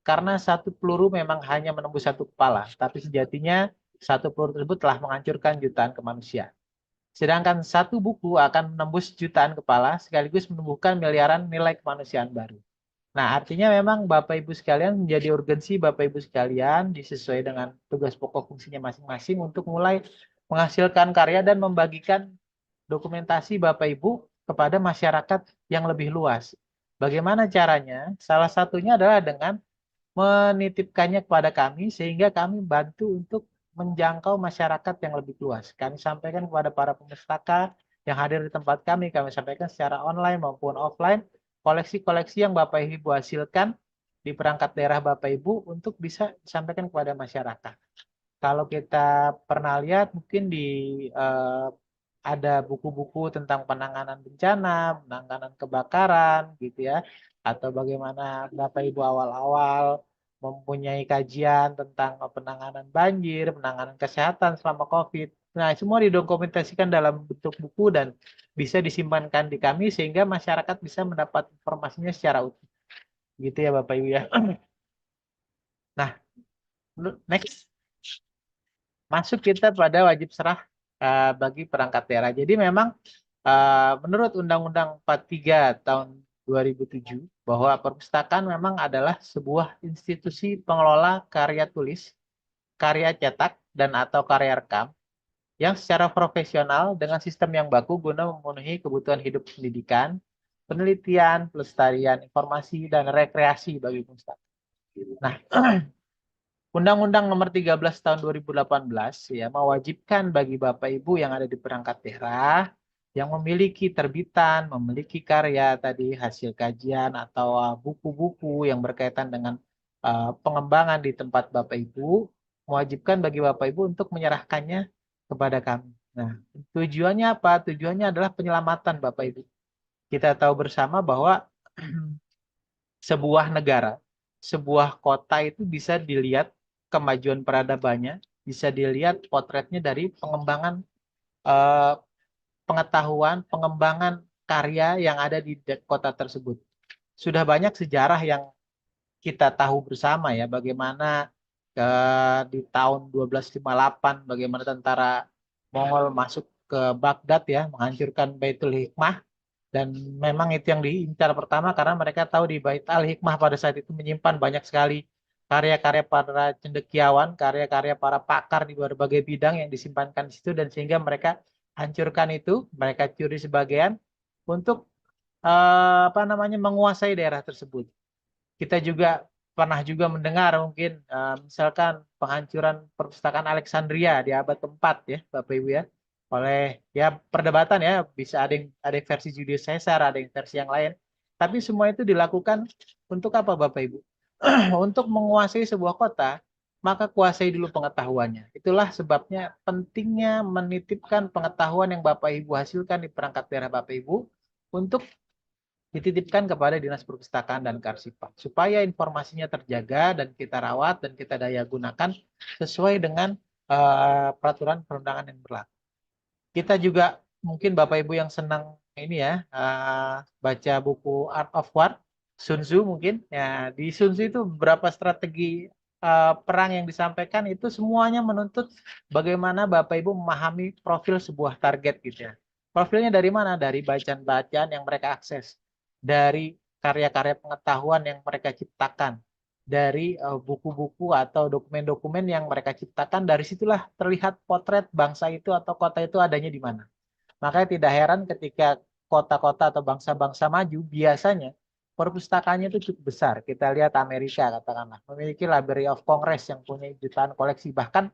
karena satu peluru memang hanya menembus satu kepala, tapi sejatinya satu peluru tersebut telah menghancurkan jutaan kemanusiaan. Sedangkan satu buku akan menembus jutaan kepala sekaligus menumbuhkan miliaran nilai kemanusiaan baru. Nah, artinya memang Bapak Ibu sekalian menjadi urgensi Bapak Ibu sekalian disesuai dengan tugas pokok fungsinya masing-masing untuk mulai menghasilkan karya dan membagikan dokumentasi Bapak Ibu kepada masyarakat yang lebih luas. Bagaimana caranya? Salah satunya adalah dengan menitipkannya kepada kami sehingga kami bantu untuk menjangkau masyarakat yang lebih luas. Kami sampaikan kepada para pemustaka yang hadir di tempat kami sampaikan secara online maupun offline koleksi-koleksi yang Bapak Ibu hasilkan di perangkat daerah Bapak Ibu untuk bisa disampaikan kepada masyarakat. Kalau kita pernah lihat mungkin di ada buku-buku tentang penanganan bencana, penanganan kebakaran gitu ya, atau bagaimana Bapak Ibu awal-awal mempunyai kajian tentang penanganan banjir, penanganan kesehatan selama COVID. Nah, semua didokumentasikan dalam bentuk buku dan bisa disimpankan di kami sehingga masyarakat bisa mendapat informasinya secara utuh. Gitu ya Bapak Ibu ya. Nah, next. Masuk kita pada wajib serah bagi perangkat daerah. Jadi memang menurut Undang-Undang 43 tahun 2007 bahwa perpustakaan memang adalah sebuah institusi pengelola karya tulis, karya cetak, dan atau karya rekam yang secara profesional dengan sistem yang baku guna memenuhi kebutuhan hidup pendidikan, penelitian, pelestarian, informasi, dan rekreasi bagi pustaka. Nah, Undang-Undang Nomor 13 Tahun 2018 ya mewajibkan bagi Bapak Ibu yang ada di perangkat daerah yang memiliki terbitan, memiliki karya tadi hasil kajian atau buku-buku yang berkaitan dengan pengembangan di tempat Bapak Ibu, mewajibkan bagi Bapak Ibu untuk menyerahkannya kepada kami. Nah, tujuannya apa? Tujuannya adalah penyelamatan Bapak Ibu. Kita tahu bersama bahwa sebuah negara, sebuah kota itu bisa dilihat kemajuan peradabannya, bisa dilihat potretnya dari pengembangan eh, pengetahuan, pengembangan karya yang ada di kota tersebut. Sudah banyak sejarah yang kita tahu bersama ya, bagaimana di tahun 1258 bagaimana tentara Mongol masuk ke Baghdad ya, menghancurkan Baitul Hikmah, dan memang itu yang diincar pertama karena mereka tahu di Bait Al-Hikmah pada saat itu menyimpan banyak sekali karya-karya para cendekiawan, karya-karya para pakar di berbagai bidang yang disimpankan di situ, dan sehingga mereka hancurkan itu, mereka curi sebagian untuk apa namanya menguasai daerah tersebut. Kita juga pernah juga mendengar mungkin misalkan penghancuran perpustakaan Alexandria di abad keempat ya Bapak Ibu ya, oleh ya perdebatan ya, bisa ada yang versi Julius Caesar, ada yang versi yang lain, tapi semua itu dilakukan untuk apa Bapak Ibu? Untuk menguasai sebuah kota, maka kuasai dulu pengetahuannya. Itulah sebabnya pentingnya menitipkan pengetahuan yang Bapak Ibu hasilkan di perangkat daerah Bapak Ibu untuk dititipkan kepada Dinas Perpustakaan dan Kearsipan supaya informasinya terjaga dan kita rawat dan kita daya gunakan sesuai dengan peraturan perundangan yang berlaku. Kita juga mungkin Bapak Ibu yang senang ini ya baca buku Art of War, Sun Tzu mungkin ya, di Sun Tzu itu beberapa strategi perang yang disampaikan itu semuanya menuntut bagaimana Bapak Ibu memahami profil sebuah target gitu ya. Profilnya dari mana? Dari bacaan-bacaan yang mereka akses, dari karya-karya pengetahuan yang mereka ciptakan, dari buku-buku atau dokumen-dokumen yang mereka ciptakan. Dari situlah terlihat potret bangsa itu atau kota itu adanya di mana. Makanya tidak heran ketika kota-kota atau bangsa-bangsa maju, biasanya perpustakaannya itu cukup besar. Kita lihat Amerika katakanlah, memiliki Library of Congress yang punya jutaan koleksi. Bahkan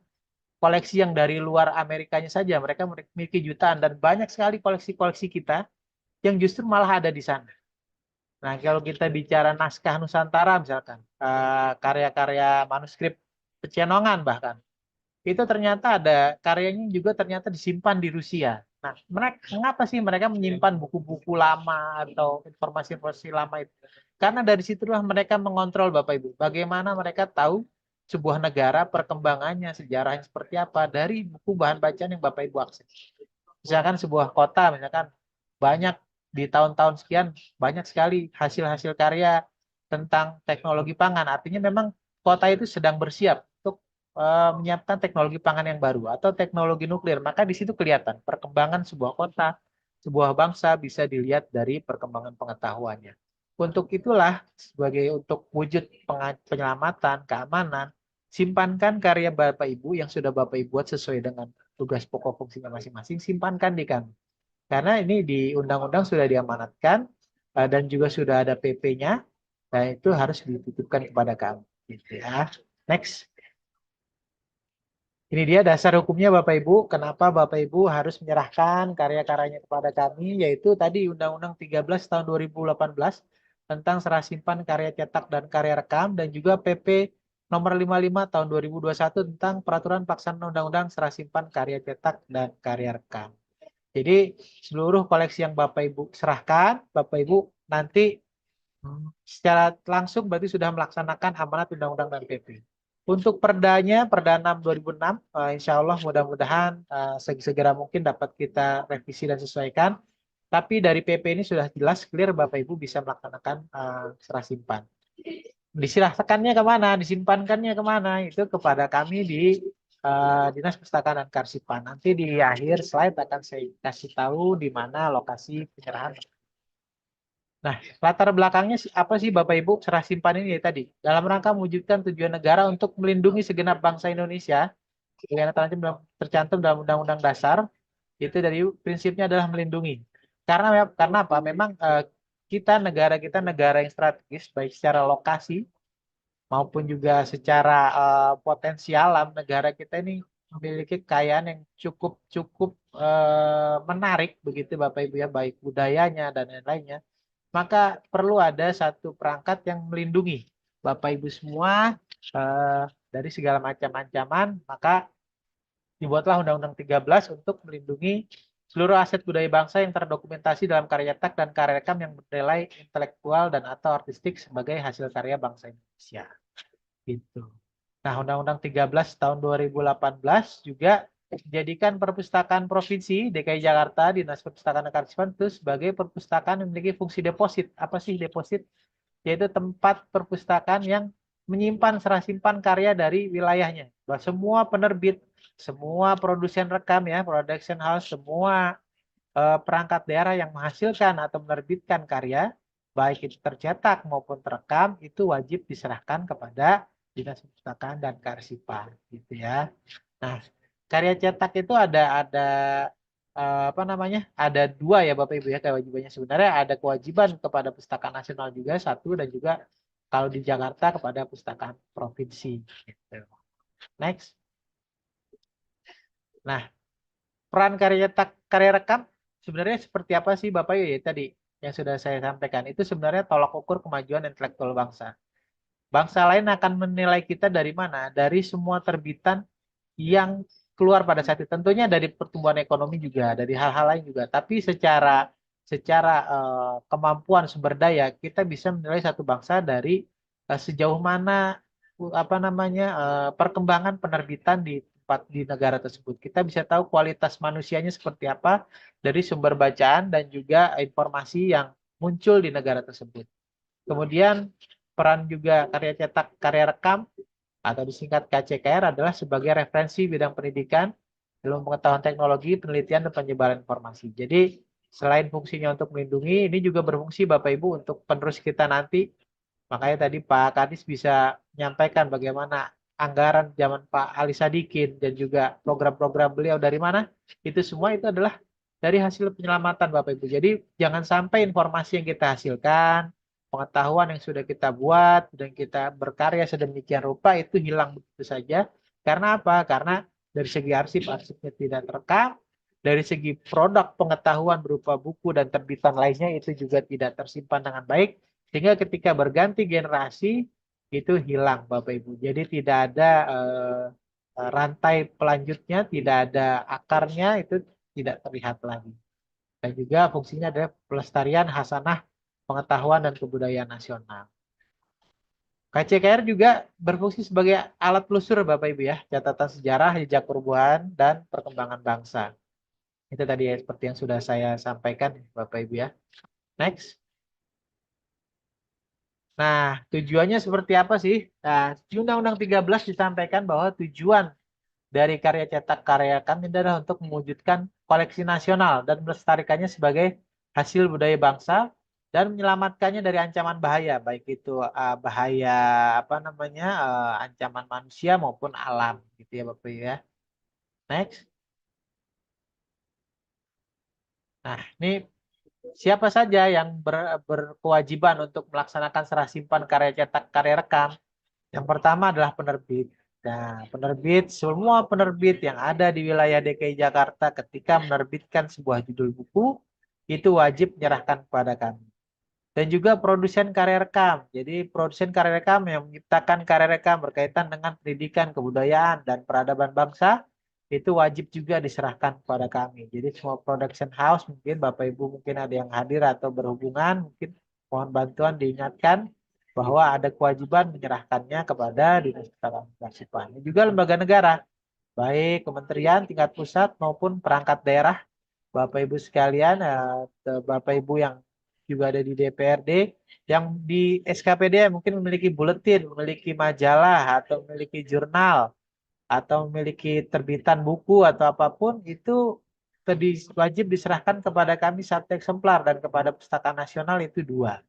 koleksi yang dari luar Amerikanya saja, mereka memiliki jutaan. Dan banyak sekali koleksi-koleksi kita yang justru malah ada di sana. Nah, kalau kita bicara naskah Nusantara misalkan, karya-karya manuskrip Pecenongan bahkan, itu ternyata ada karyanya juga ternyata disimpan di Rusia. Nah, mengapa sih mereka menyimpan buku-buku lama atau informasi-informasi lama itu? Karena dari situlah mereka mengontrol Bapak Ibu. Bagaimana mereka tahu sebuah negara perkembangannya, sejarahnya seperti apa dari buku bahan bacaan yang Bapak Ibu akses. Misalkan sebuah kota, misalkan banyak di tahun-tahun sekian banyak sekali hasil-hasil karya tentang teknologi pangan. Artinya memang kota itu sedang bersiap untuk menyiapkan teknologi pangan yang baru atau teknologi nuklir. Maka di situ kelihatan perkembangan sebuah kota, sebuah bangsa bisa dilihat dari perkembangan pengetahuannya. Untuk itulah sebagai untuk wujud penyelamatan, keamanan, simpankan karya Bapak Ibu yang sudah Bapak Ibu buat sesuai dengan tugas pokok fungsinya masing-masing, simpankan di kami. Karena ini di undang-undang sudah diamanatkan dan juga sudah ada PP-nya, dan itu harus dititipkan kepada kami. Gitu ya. Next. Ini dia dasar hukumnya Bapak Ibu, kenapa Bapak Ibu harus menyerahkan karya-karyanya kepada kami, yaitu tadi Undang-Undang 13 tahun 2018 tentang serah simpan karya cetak dan karya rekam, dan juga PP nomor 55 tahun 2021 tentang peraturan pelaksanaan Undang-Undang serah simpan karya cetak dan karya rekam. Jadi seluruh koleksi yang Bapak Ibu serahkan, Bapak Ibu nanti secara langsung berarti sudah melaksanakan amanat Undang-Undang dan PP. Untuk perdanya, Perda 6 2006, insya Allah mudah-mudahan segera mungkin dapat kita revisi dan sesuaikan. Tapi dari PP ini sudah jelas, clear, Bapak Ibu bisa melaksanakan serah simpan. Diserahkannya kemana, disimpankannya kemana, itu kepada kami di Dinas Perpustakaan dan Kearsipan. Nanti di akhir slide akan saya kasih tahu di mana lokasi penyerahan. Nah, latar belakangnya apa sih Bapak Ibu serah simpan ini tadi? Dalam rangka mewujudkan tujuan negara untuk melindungi segenap bangsa Indonesia, yang tercantum dalam Undang-Undang Dasar, itu dari prinsipnya adalah melindungi. Karena apa? Memang kita negara yang strategis, baik secara lokasi maupun juga secara potensi alam. Negara kita ini memiliki kekayaan yang cukup menarik begitu Bapak Ibu ya, baik budayanya dan lain-lainnya. Maka perlu ada satu perangkat yang melindungi Bapak Ibu semua dari segala macam ancaman. Maka dibuatlah Undang-Undang 13 untuk melindungi seluruh aset budaya bangsa yang terdokumentasi dalam karya cetak dan karya rekam yang bernilai intelektual dan atau artistik sebagai hasil karya bangsa Indonesia. Gitu. Nah, Undang-Undang 13 tahun 2018 juga menjadikan perpustakaan provinsi DKI Jakarta, Dinas Perpustakaan dan Kearsipan itu sebagai perpustakaan yang memiliki fungsi deposit. Apa sih deposit? Yaitu tempat perpustakaan yang menyimpan serah simpan karya dari wilayahnya. Bahwa semua penerbit, semua produsen rekam ya, production house, semua perangkat daerah yang menghasilkan atau menerbitkan karya, baik itu tercetak maupun terekam, itu wajib diserahkan kepada Dinas Perpustakaan dan Kearsipan, gitu ya. Nah, karya cetak itu ada apa namanya? Ada dua ya Bapak Ibu ya kewajibannya. Sebenarnya ada kewajiban kepada Pustakaan Nasional juga satu, dan juga kalau di Jakarta kepada Pustakaan Provinsi. Gitu. Next. Nah, peran karya cetak, karya rekam sebenarnya seperti apa sih Bapak Ibu ya tadi yang sudah saya sampaikan. Itu sebenarnya tolak ukur kemajuan intelektual bangsa. Bangsa lain akan menilai kita dari mana? Dari semua terbitan yang keluar pada saat itu. Tentunya dari pertumbuhan ekonomi juga, dari hal-hal lain juga. Tapi secara kemampuan sumber daya, kita bisa menilai satu bangsa dari sejauh mana apa namanya perkembangan penerbitan di tempat di negara tersebut. Kita bisa tahu kualitas manusianya seperti apa dari sumber bacaan dan juga informasi yang muncul di negara tersebut. Kemudian peran juga karya cetak, karya rekam atau disingkat KCKR adalah sebagai referensi bidang pendidikan, ilmu pengetahuan teknologi, penelitian, dan penyebaran informasi. Jadi selain fungsinya untuk melindungi, ini juga berfungsi Bapak Ibu untuk penerus kita nanti. Makanya tadi Pak Kadis bisa menyampaikan bagaimana anggaran zaman Pak Ali Sadikin dan juga program-program beliau dari mana. Itu semua itu adalah dari hasil penyelamatan Bapak Ibu. Jadi jangan sampai informasi yang kita hasilkan, pengetahuan yang sudah kita buat dan kita berkarya sedemikian rupa itu hilang begitu saja. Karena apa? Karena dari segi arsipnya tidak terekam, dari segi produk pengetahuan berupa buku dan terbitan lainnya itu juga tidak tersimpan dengan baik, sehingga ketika berganti generasi itu hilang Bapak Ibu. Jadi tidak ada rantai pelanjutnya, tidak ada akarnya, itu tidak terlihat lagi. Dan juga fungsinya adalah pelestarian hasanah pengetahuan dan kebudayaan nasional. KCKR juga berfungsi sebagai alat telusur Bapak Ibu ya, catatan sejarah, jejak perubahan, dan perkembangan bangsa. Itu tadi ya, seperti yang sudah saya sampaikan Bapak Ibu ya. Next. Nah, tujuannya seperti apa sih? Nah, di Undang-Undang 13 disampaikan bahwa tujuan dari karya cetak karya kami adalah untuk mewujudkan koleksi nasional dan melestarikannya sebagai hasil budaya bangsa dan menyelamatkannya dari ancaman bahaya, baik itu bahaya apa namanya ancaman manusia maupun alam, gitu ya Bapak ya. Next. Nah, ini siapa saja yang berkewajiban untuk melaksanakan serah simpan karya cetak karya rekam? Yang pertama adalah penerbit. Nah, penerbit, semua penerbit yang ada di wilayah DKI Jakarta ketika menerbitkan sebuah judul buku, itu wajib menyerahkan kepada kami. Dan juga produsen karya rekam. Jadi produsen karya rekam yang menciptakan karya rekam berkaitan dengan pendidikan, kebudayaan, dan peradaban bangsa, itu wajib juga diserahkan kepada kami. Jadi semua production house, mungkin Bapak Ibu mungkin ada yang hadir atau berhubungan, mungkin mohon bantuan diingatkan bahwa ada kewajiban menyerahkannya kepada Dinas Perpustakaan dan Kearsipan. Juga lembaga negara, baik kementerian tingkat pusat maupun perangkat daerah, Bapak Ibu sekalian, Bapak Ibu yang juga ada di DPRD, yang di SKPD mungkin memiliki buletin, memiliki majalah, atau memiliki jurnal, atau memiliki terbitan buku atau apapun, itu wajib diserahkan kepada kami 1 eksemplar dan kepada Pustakaan Nasional itu 2.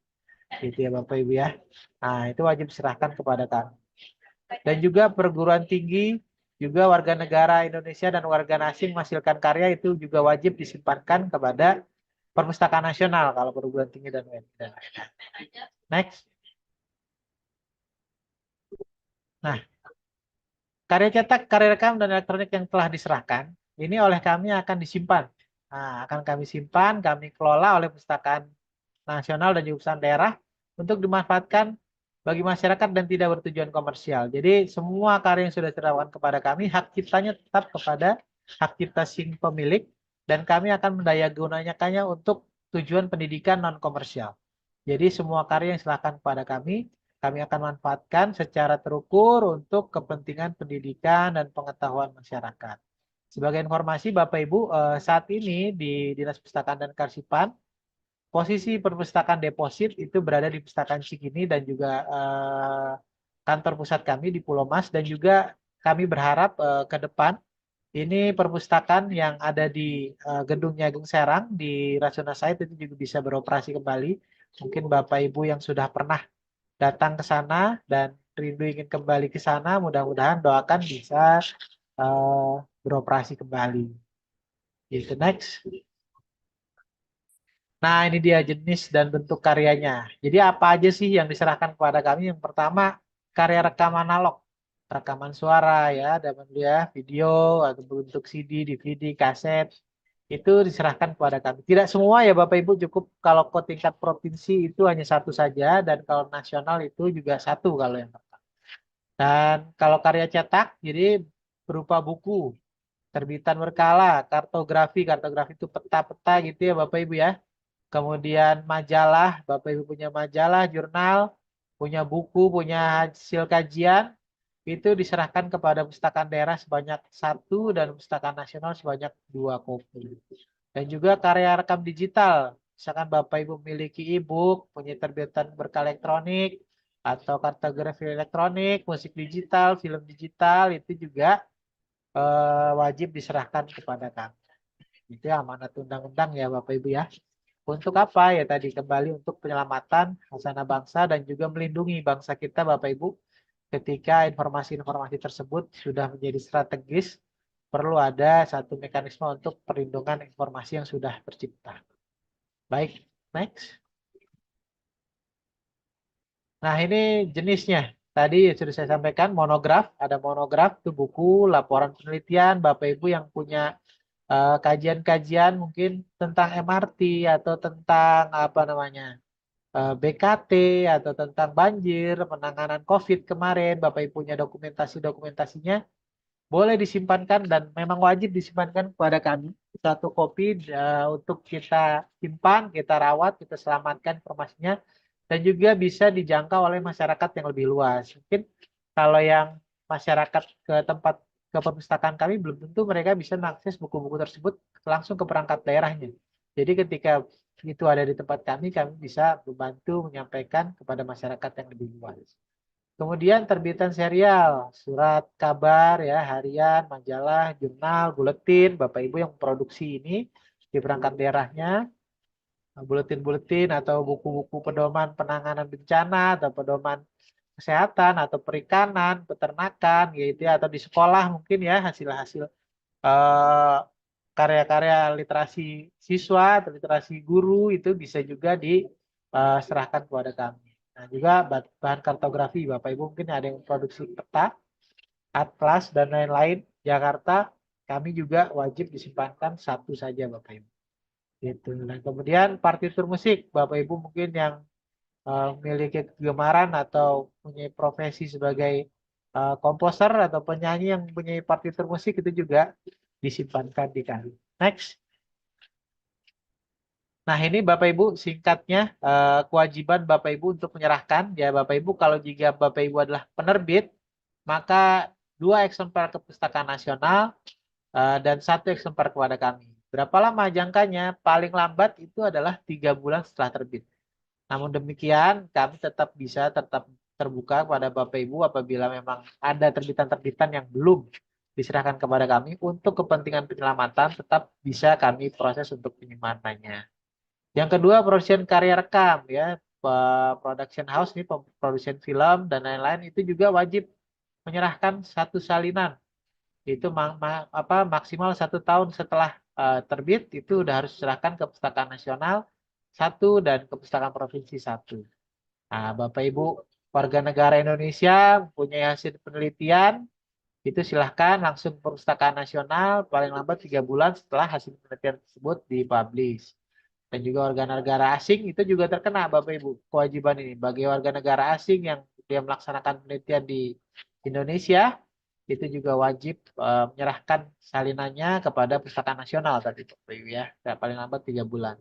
Gitu ya Bapak Ibu ya. Nah, itu wajib diserahkan kepada kami. Dan juga perguruan tinggi, juga warga negara Indonesia dan warga asing menghasilkan karya itu juga wajib disimpankan kepada Perpustakaan Nasional kalau perguruan tinggi dan lain-lain. Next. Nah, karya cetak, karya rekam, dan elektronik yang telah diserahkan, ini oleh kami akan disimpan. Nah, akan kami simpan, kami kelola oleh Pustakaan Nasional dan juga Pustakaan daerah untuk dimanfaatkan bagi masyarakat dan tidak bertujuan komersial. Jadi semua karya yang sudah diserahkan kepada kami, hak ciptanya tetap kepada hak cipta si pemilik, dan kami akan mendayagunakannya untuk tujuan pendidikan non-komersial. Jadi semua karya yang silakan kepada kami akan manfaatkan secara terukur untuk kepentingan pendidikan dan pengetahuan masyarakat. Sebagai informasi Bapak Ibu, saat ini di Dinas Perpustakaan dan Kearsipan, posisi perpustakaan deposit itu berada di Perpustakaan Cikini dan juga kantor pusat kami di Pulau Mas, dan juga kami berharap ke depan ini perpustakaan yang ada di Gedung Agung Serang di Rasuna Said itu juga bisa beroperasi kembali. Mungkin Bapak Ibu yang sudah pernah datang ke sana dan rindu ingin kembali ke sana, mudah-mudahan doakan bisa beroperasi kembali. Itu next. Nah, ini dia jenis dan bentuk karyanya. Jadi apa aja sih yang diserahkan kepada kami? Yang pertama, karya rekam analog. Rekaman suara ya, ada ya, video atau bentuk CD, DVD, kaset. Itu diserahkan kepada kami. Tidak semua ya Bapak Ibu, cukup kalau ke tingkat provinsi itu hanya satu saja, dan kalau nasional itu juga satu kalau yang pertama. Dan kalau karya cetak, jadi berupa buku, terbitan berkala, kartografi itu peta-peta gitu ya Bapak Ibu ya. Kemudian majalah, Bapak Ibu punya majalah, jurnal, punya buku, punya hasil kajian, itu diserahkan kepada perpustakaan daerah sebanyak 1 dan perpustakaan nasional sebanyak 2 kopi. Dan juga karya rekam digital, misalkan Bapak Ibu memiliki e-book, punya terbitan berkala elektronik, atau kartografi elektronik, musik digital, film digital, itu juga wajib diserahkan kepada kami. Itu amanat undang-undang ya Bapak Ibu ya. Untuk apa? Ya tadi kembali untuk penyelamatan khasanah bangsa dan juga melindungi bangsa kita Bapak Ibu. Ketika informasi-informasi tersebut sudah menjadi strategis, perlu ada satu mekanisme untuk perlindungan informasi yang sudah tercipta. Baik, next. Nah, ini jenisnya. Tadi sudah saya sampaikan monograf, ada monograf itu buku, laporan penelitian, Bapak Ibu yang punya kajian-kajian mungkin tentang MRT atau tentang apa namanya BKT atau tentang banjir, penanganan COVID kemarin, Bapak Ibu punya dokumentasinya, boleh disimpankan dan memang wajib disimpankan kepada kami. 1 kopi untuk kita simpan, kita rawat, kita selamatkan informasinya, dan juga bisa dijangkau oleh masyarakat yang lebih luas. Mungkin kalau yang masyarakat ke tempat ke perpustakaan kami belum tentu mereka bisa mengakses buku-buku tersebut langsung ke perangkat daerahnya. Jadi ketika itu ada di tempat kami bisa membantu menyampaikan kepada masyarakat yang lebih luas. Kemudian terbitan serial, surat kabar ya, harian, majalah, jurnal, buletin, Bapak Ibu yang produksi ini di perangkat daerahnya, buletin-buletin atau buku-buku pedoman penanganan bencana atau pedoman kesehatan atau perikanan, peternakan gitu ya, atau di sekolah mungkin ya hasil-hasil karya-karya literasi siswa atau literasi guru itu bisa juga diserahkan kepada kami. Nah, juga bahan kartografi, Bapak Ibu mungkin ada yang produksi peta, atlas, dan lain-lain, Jakarta, kami juga wajib disimpankan 1 saja Bapak Ibu. Gitu. Dan kemudian partitur musik, Bapak Ibu mungkin yang memiliki kegemaran atau punya profesi sebagai komposer atau penyanyi yang mempunyai partitur musik itu juga disimpankan di kami. Next. Nah, ini Bapak Ibu singkatnya kewajiban Bapak Ibu untuk menyerahkan. Ya Bapak Ibu, kalau jika Bapak Ibu adalah penerbit, maka 2 eksemplar ke Perpustakaan Nasional dan 1 eksemplar kepada kami. Berapa lama jangkanya? Paling lambat itu adalah 3 bulan setelah terbit. Namun demikian, kami tetap terbuka kepada Bapak Ibu apabila memang ada terbitan-terbitan yang belum diserahkan kepada kami untuk kepentingan penyelamatan, tetap bisa kami proses untuk penyimpanan. Yang kedua, production karya rekam ya, production house ini production film dan lain-lain itu juga wajib menyerahkan 1 salinan. Itu maksimal 1 tahun setelah terbit itu udah harus diserahkan ke Perpustakaan Nasional 1 dan ke Perpustakaan Provinsi 1. Nah, Bapak Ibu warga negara Indonesia mempunyai hasil penelitian, itu silahkan langsung ke Perpustakaan Nasional paling lambat 3 bulan setelah hasil penelitian tersebut dipublish. Dan juga warga negara asing itu juga terkena Bapak Ibu kewajiban ini. Bagi warga negara asing yang dia melaksanakan penelitian di Indonesia, itu juga wajib menyerahkan salinannya kepada Pustaka Nasional tadi Bapak Ibu ya, paling lambat 3 bulan.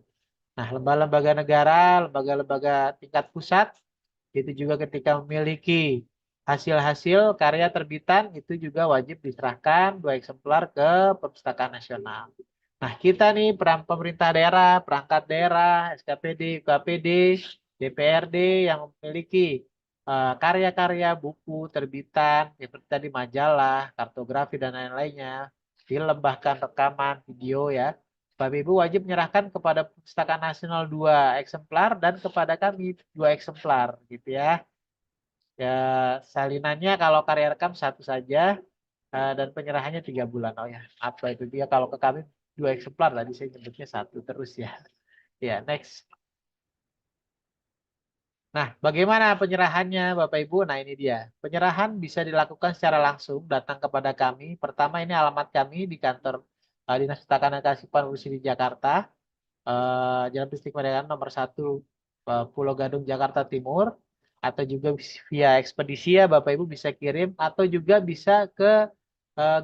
Nah, lembaga-lembaga negara, lembaga-lembaga tingkat pusat itu juga ketika memiliki hasil-hasil karya terbitan itu juga wajib diserahkan 2 eksemplar ke Perpustakaan Nasional. Nah, kita nih pemerintah daerah, perangkat daerah, SKPD, UKPD, DPRD yang memiliki karya-karya buku terbitan seperti tadi majalah, kartografi dan lain-lainnya, film bahkan rekaman video ya. Bapak Ibu wajib menyerahkan kepada Perpustakaan Nasional 2 eksemplar dan kepada kami 2 eksemplar gitu ya. Ya, salinannya kalau karya rekam 1 saja dan penyerahannya 3 bulan. Oh ya, apa itu dia kalau ke kami 2 eksemplar tadi saya nyebutnya 1 terus ya. Ya, next. Nah, bagaimana penyerahannya Bapak Ibu? Nah, ini dia. Penyerahan bisa dilakukan secara langsung datang kepada kami. Pertama ini alamat kami di kantor Dinas Pustaka dan Kearsipan Provinsi di Jakarta. Jalan Pendidikan Kemerdekaan nomor 1 Pulau Gadung Jakarta Timur, atau juga via ekspedisi ya Bapak Ibu bisa kirim, atau juga bisa ke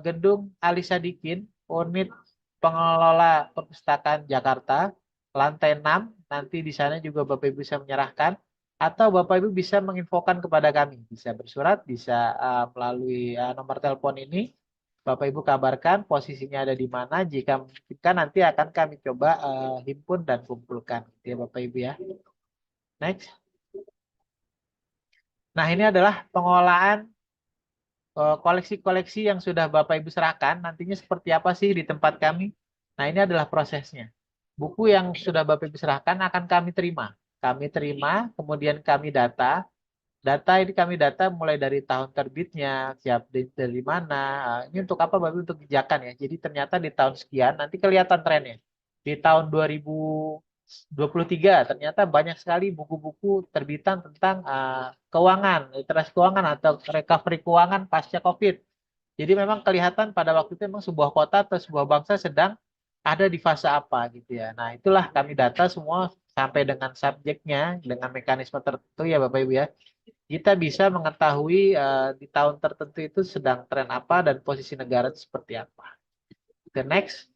Gedung Ali Sadikin unit pengelola perpustakaan Jakarta lantai 6. Nanti di sana juga Bapak Ibu bisa menyerahkan, atau Bapak Ibu bisa menginfokan kepada kami, bisa bersurat, bisa melalui nomor telepon ini. Bapak Ibu kabarkan posisinya ada di mana, jika nanti akan kami coba himpun dan kumpulkan gitu ya Bapak Ibu ya. Next. Nah, ini adalah pengolahan koleksi-koleksi yang sudah Bapak Ibu serahkan, nantinya seperti apa sih di tempat kami. Nah, ini adalah prosesnya. Buku yang sudah Bapak Ibu serahkan akan kami terima. Kami terima, kemudian kami data. Data ini kami data mulai dari tahun terbitnya, siap dari mana. Ini untuk apa Bapak? Untuk pijakan ya. Jadi ternyata di tahun sekian nanti kelihatan trennya. Di tahun 2023 ternyata banyak sekali buku-buku terbitan tentang keuangan, literasi keuangan atau recovery keuangan pasca COVID. Jadi memang kelihatan pada waktu itu memang sebuah kota atau sebuah bangsa sedang ada di fase apa gitu ya. Nah, itulah kami data semua sampai dengan subjeknya dengan mekanisme tertentu ya Bapak Ibu ya. Kita bisa mengetahui di tahun tertentu itu sedang tren apa dan posisi negara itu seperti apa. The next.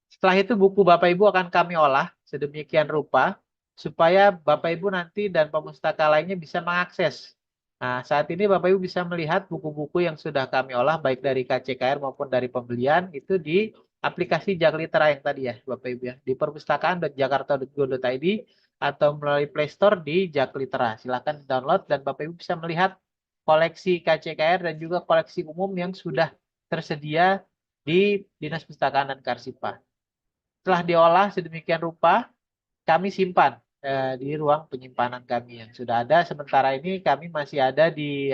Setelah itu buku Bapak Ibu akan kami olah sedemikian rupa supaya Bapak Ibu nanti dan pemustaka lainnya bisa mengakses. Nah, saat ini Bapak Ibu bisa melihat buku-buku yang sudah kami olah baik dari KCKR maupun dari pembelian itu di aplikasi Jaklitera yang tadi ya Bapak Ibu ya, di perpustakaan.jakarta.go.id atau melalui Play Store di Jaklitera. Silakan download dan Bapak Ibu bisa melihat koleksi KCKR dan juga koleksi umum yang sudah tersedia di Dinas Pustakaan dan Kearsipan. Setelah diolah sedemikian rupa, kami simpan di ruang penyimpanan kami yang sudah ada. Sementara ini kami masih ada di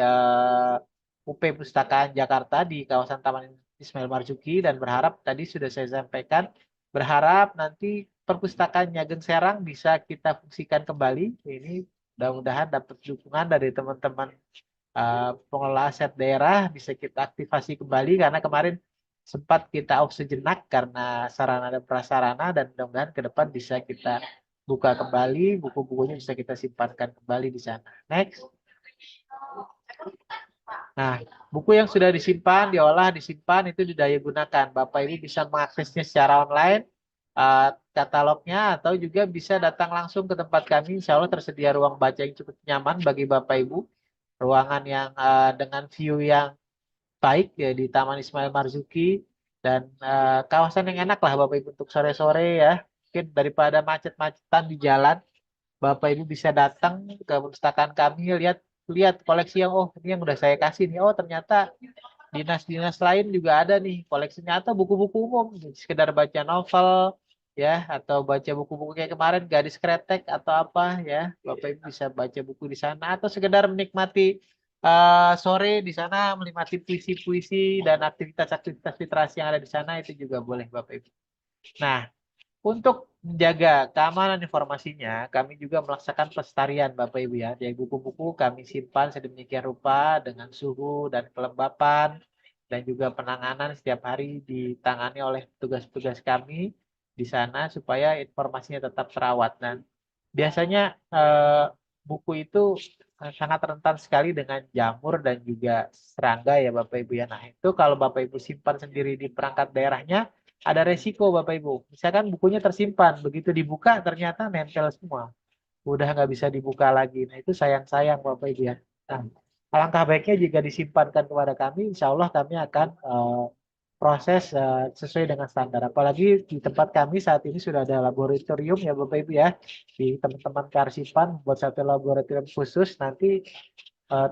UP Pustakaan Jakarta di kawasan Taman Ismail Marzuki, dan berharap tadi sudah saya sampaikan, berharap nanti perpustakaan Nyageng Serang bisa kita fungsikan kembali. Ini mudah-mudahan dapat dukungan dari teman-teman pengelola aset daerah, bisa kita aktifasi kembali karena kemarin sempat kita off sejenak karena sarana dan prasarana, dan mudah-mudahan ke depan bisa kita buka kembali, buku-bukunya bisa kita simpankan kembali di sana. Next. Nah, buku yang sudah disimpan, diolah, disimpan itu didaya gunakan. Bapak Ibu bisa mengaksesnya secara online, katalognya, atau juga bisa datang langsung ke tempat kami. Insya Allah tersedia ruang baca yang cukup nyaman bagi Bapak Ibu. Ruangan yang dengan view yang baik ya di Taman Ismail Marzuki, dan kawasan yang enak lah Bapak Ibu untuk sore-sore ya. Mungkin daripada macet-macetan di jalan, Bapak Ibu bisa datang ke perpustakaan kami, lihat koleksi yang ini yang udah saya kasih nih. Oh, ternyata dinas-dinas lain juga ada nih koleksinya, atau buku-buku umum, sekedar baca novel ya, atau baca buku-buku kayak kemarin Gadis Kretek atau apa ya. Bapak Ibu bisa baca buku di sana, atau sekedar menikmati sore di sana, menikmati puisi-puisi dan aktivitas-aktivitas literasi yang ada di sana, itu juga boleh Bapak Ibu. Nah, untuk menjaga keamanan informasinya, kami juga melaksanakan pelestarian Bapak Ibu ya. Jadi buku-buku kami simpan sedemikian rupa dengan suhu dan kelembapan, dan juga penanganan setiap hari ditangani oleh petugas-petugas kami di sana supaya informasinya tetap terawat. Dan biasanya buku itu sangat rentan sekali dengan jamur dan juga serangga ya Bapak Ibu ya. Nah, itu kalau Bapak Ibu simpan sendiri di perangkat daerahnya ada resiko Bapak Ibu. Misalkan bukunya tersimpan, begitu dibuka ternyata nempel semua. Udah nggak bisa dibuka lagi. Nah, itu sayang-sayang Bapak Ibu ya. Nah, alangkah baiknya jika disimpankan kepada kami, insya Allah kami akan proses sesuai dengan standar. Apalagi di tempat kami saat ini sudah ada laboratorium ya Bapak Ibu ya. Di teman-teman kearsipan buat satu laboratorium khusus, nanti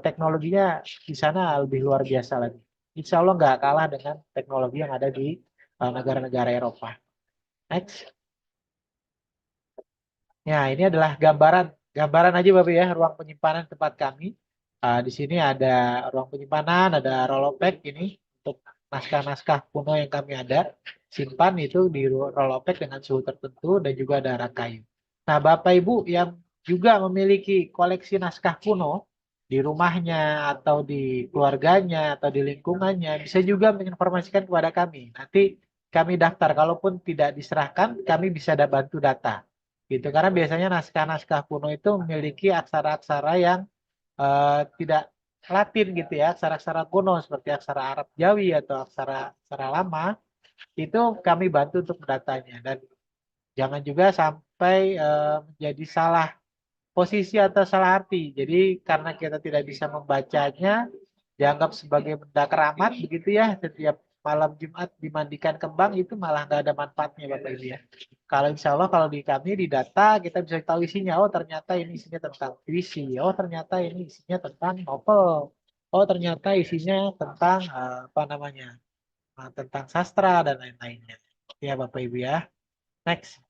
teknologinya di sana lebih luar biasa lagi. Insya Allah nggak kalah dengan teknologi yang ada di negara-negara Eropa. Next. Ya, ini adalah gambaran aja Bapak ya, ruang penyimpanan tempat kami. Di sini ada ruang penyimpanan, ada Rolopack ini untuk naskah-naskah kuno yang kami ada. Simpan itu di Rolopack dengan suhu tertentu dan juga ada rak kayu. Nah, Bapak Ibu yang juga memiliki koleksi naskah kuno di rumahnya atau di keluarganya atau di lingkungannya bisa juga menginformasikan kepada kami. Nanti kami daftar, kalaupun tidak diserahkan, kami bisa bantu data gitu karena biasanya naskah-naskah kuno itu memiliki aksara-aksara yang tidak Latin gitu ya, aksara-aksara kuno seperti aksara Arab Jawi atau aksara lama itu kami bantu untuk mendatanya dan jangan juga sampai menjadi salah posisi atau salah arti. Jadi karena kita tidak bisa membacanya dianggap sebagai benda keramat begitu ya, setiap malam Jumat dimandikan kembang itu malah nggak ada manfaatnya Bapak Ibu ya. Kalau insya Allah kalau di kami di data kita bisa tahu isinya. Oh ternyata ini isinya tentang puisi. Oh ternyata ini isinya tentang novel. Oh ternyata isinya tentang apa namanya tentang sastra dan lain-lainnya. Ya Bapak Ibu ya. Next.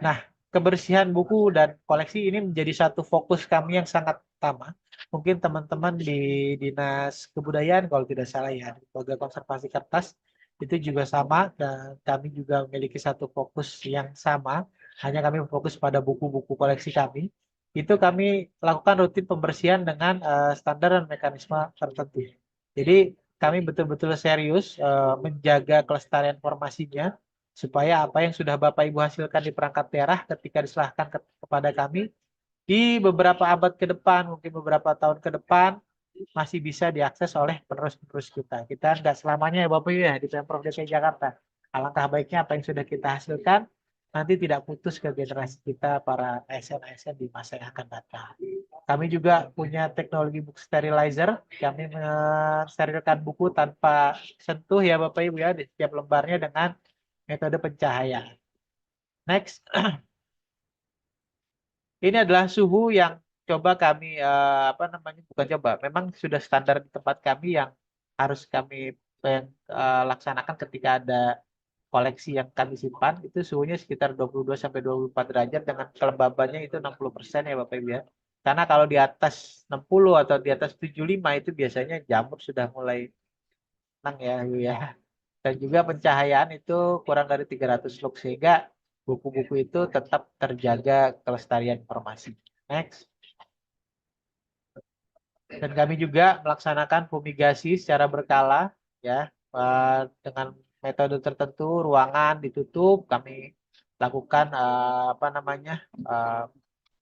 Nah, kebersihan buku dan koleksi ini menjadi satu fokus kami yang sangat utama. Mungkin teman-teman di Dinas Kebudayaan kalau tidak salah ya, di Lembaga Konservasi Kertas itu juga sama dan kami juga memiliki satu fokus yang sama. Hanya kami fokus pada buku-buku koleksi kami. Itu kami lakukan rutin pembersihan dengan standar dan mekanisme tertentu. Jadi kami betul-betul serius menjaga kelestarian informasinya supaya apa yang sudah Bapak Ibu hasilkan di perangkat daerah ketika diserahkan kepada kami di beberapa abad ke depan, mungkin beberapa tahun ke depan masih bisa diakses oleh penerus-penerus kita. Kita nggak selamanya ya Bapak Ibu ya di Pemprov DKI Jakarta. Alangkah baiknya apa yang sudah kita hasilkan nanti tidak putus ke generasi kita para ASN-ASN di masa yang akan datang. Kami juga punya teknologi book sterilizer. Kami mensterilkan buku tanpa sentuh ya Bapak Ibu ya di setiap lembarnya dengan metode pencahayaan. Next. Ini adalah suhu yang coba kami bukan coba, memang sudah standar di tempat kami yang harus kami laksanakan ketika ada koleksi yang kami simpan. Itu suhunya sekitar 22 sampai 24 derajat dengan kelembabannya itu 60% ya Bapak Ibu ya. Karena kalau di atas 60 atau di atas 75 itu biasanya jamur sudah mulai senang ya Ibu ya. Dan juga pencahayaan itu kurang dari 300 lux sehingga buku-buku itu tetap terjaga kelestarian informasi. Next. Dan kami juga melaksanakan fumigasi secara berkala ya dengan metode tertentu, ruangan ditutup, kami lakukan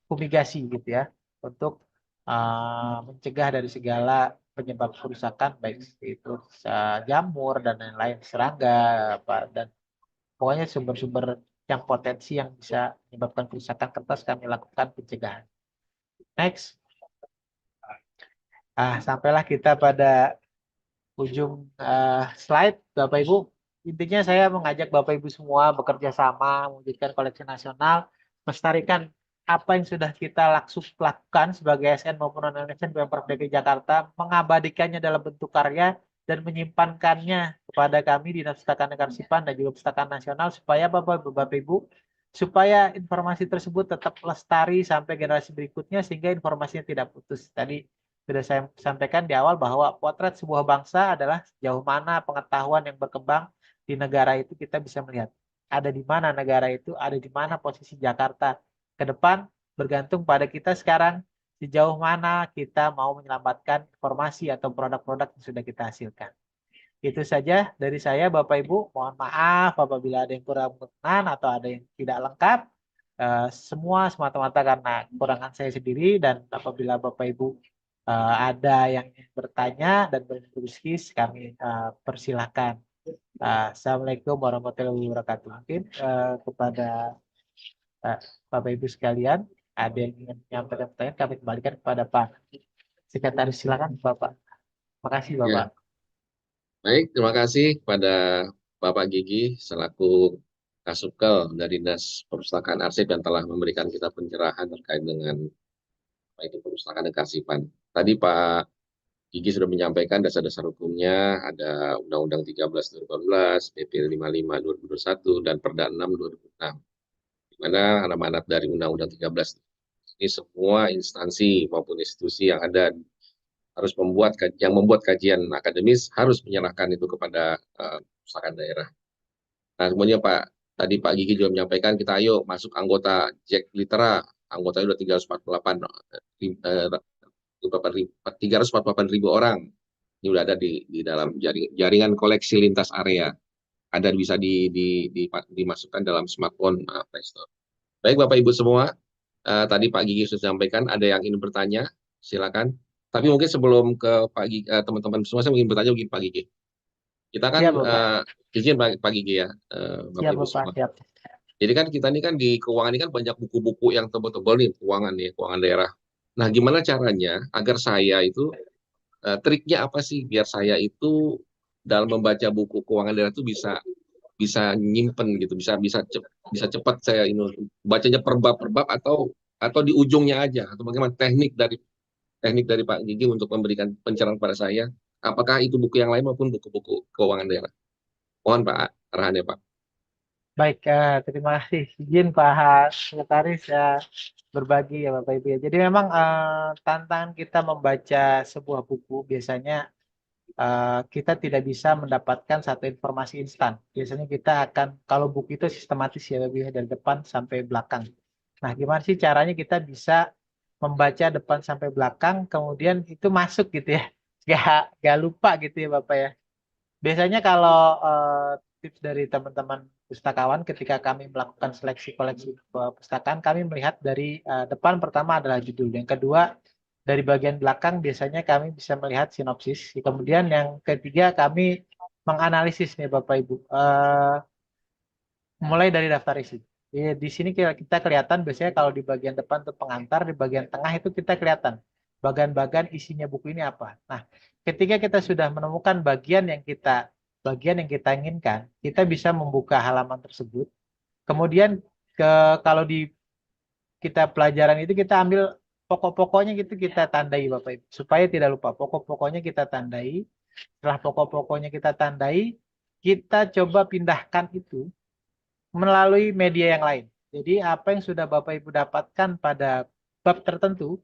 fumigasi gitu ya untuk mencegah dari segala penyebab kerusakan baik itu jamur dan lain-lain, serangga dan pokoknya sumber-sumber yang potensi yang bisa menyebabkan kerusakan kertas kami lakukan pencegahan. Next. Sampailah kita pada ujung slide Bapak Ibu. Intinya saya mengajak Bapak Ibu semua bekerja sama mewujudkan koleksi nasional, melestarikan apa yang sudah kita lakukan sebagai ASN maupun non-ASN Pemprov DKI Jakarta, mengabadikannya dalam bentuk karya dan menyimpankannya kepada kami Dinas Pustaka Negara Arsipan dan juga Perpustakaan Nasional supaya Bapak Ibu supaya informasi tersebut tetap lestari sampai generasi berikutnya sehingga informasinya tidak putus. Tadi sudah saya sampaikan di awal bahwa potret sebuah bangsa adalah sejauh mana pengetahuan yang berkembang di negara itu kita bisa melihat. Ada di mana negara itu, ada di mana posisi Jakarta ke depan bergantung pada kita sekarang sejauh mana kita mau menyelamatkan informasi atau produk-produk yang sudah kita hasilkan. Itu saja dari saya Bapak Ibu. Mohon maaf apabila ada yang kurang berkenan atau ada yang tidak lengkap. semua semata-mata karena kekurangan saya sendiri, dan apabila Bapak Ibu ada yang ingin bertanya dan berdiskusi, kami persilahkan. Assalamualaikum warahmatullahi wabarakatuh. Mungkin kepada Bapak Ibu sekalian, ada yang ingin menyampaikan pertanyaan, kami kembalikan kepada Pak Sekretaris. Silakan Bapak. Makasih Ya, Bapak. baik. Terima kasih kepada Bapak Gigi selaku Kasubkel dari Dinas Perpustakaan Arsip yang telah memberikan kita pencerahan terkait dengan apa itu perpustakaan dan kearsipan. Tadi Pak Gigi sudah menyampaikan dasar-dasar hukumnya, ada Undang-Undang 13 2018, PP 55 2021, dan Perda 6 2006. Di mana amanat dari Undang-Undang 13 ini semua instansi maupun institusi yang ada harus membuat kajian akademis harus menyerahkan itu kepada perpustakaan daerah. Nah, kemudian tadi Pak Gigi juga menyampaikan kita ayo masuk anggota Jack Litera, anggotanya sudah 348.000 orang. Ini sudah ada di dalam jaringan koleksi lintas area. Ada bisa dimasukkan dalam smartphone Play Store. Baik Bapak Ibu semua, tadi Pak Gigi sudah sampaikan, ada yang ingin bertanya, silakan. Tapi mungkin sebelum ke Pak Gigi, teman-teman semua, saya ingin bertanya begini Pak Gigi. Kita kan, Siap Bapak. izin Pak Gigi ya, Bapak Siap Ibu Bapak. semua. Siap. Jadi kan kita ini kan di keuangan ini kan banyak buku-buku yang tebal-tebal nih, keuangan daerah. Nah, gimana caranya agar saya itu, triknya apa sih biar saya itu dalam membaca buku keuangan daerah itu bisa nyimpen gitu, bisa cepat saya ini bacanya per bab atau di ujungnya aja, atau bagaimana teknik dari Pak Gigi untuk memberikan pencerahan pada saya, apakah itu buku yang lain maupun buku-buku keuangan daerah. Mohon Pak arahannya Pak. Baik, terima kasih. Izin Pak Sekretaris berbagi ya Bapak Ibu ya. Jadi memang tantangan kita membaca sebuah buku biasanya kita tidak bisa mendapatkan satu informasi instan. Biasanya kita akan, kalau buku itu sistematis ya Bapak Ibu ya, dari depan sampai belakang. Nah, gimana sih caranya kita bisa membaca depan sampai belakang, kemudian itu masuk gitu ya. Gak lupa gitu ya Bapak ya. Biasanya kalau tips dari teman-teman pustakawan ketika kami melakukan seleksi koleksi perpustakaan, kami melihat dari depan pertama adalah judul, yang kedua dari bagian belakang biasanya kami bisa melihat sinopsis, kemudian yang ketiga kami menganalisis nih Bapak Ibu, mulai dari daftar isi. Di sini kita kelihatan biasanya kalau di bagian depan itu pengantar, di bagian tengah itu kita kelihatan bagian-bagian isinya buku ini apa. Nah, ketika kita sudah menemukan bagian yang kita inginkan, kita bisa membuka halaman tersebut. Kemudian kalau di kita pelajaran itu kita ambil pokok-pokoknya gitu, kita tandai Bapak Ibu supaya tidak lupa. Pokok-pokoknya kita tandai. Setelah pokok-pokoknya kita tandai, kita coba pindahkan itu melalui media yang lain. Jadi apa yang sudah Bapak Ibu dapatkan pada bab tertentu,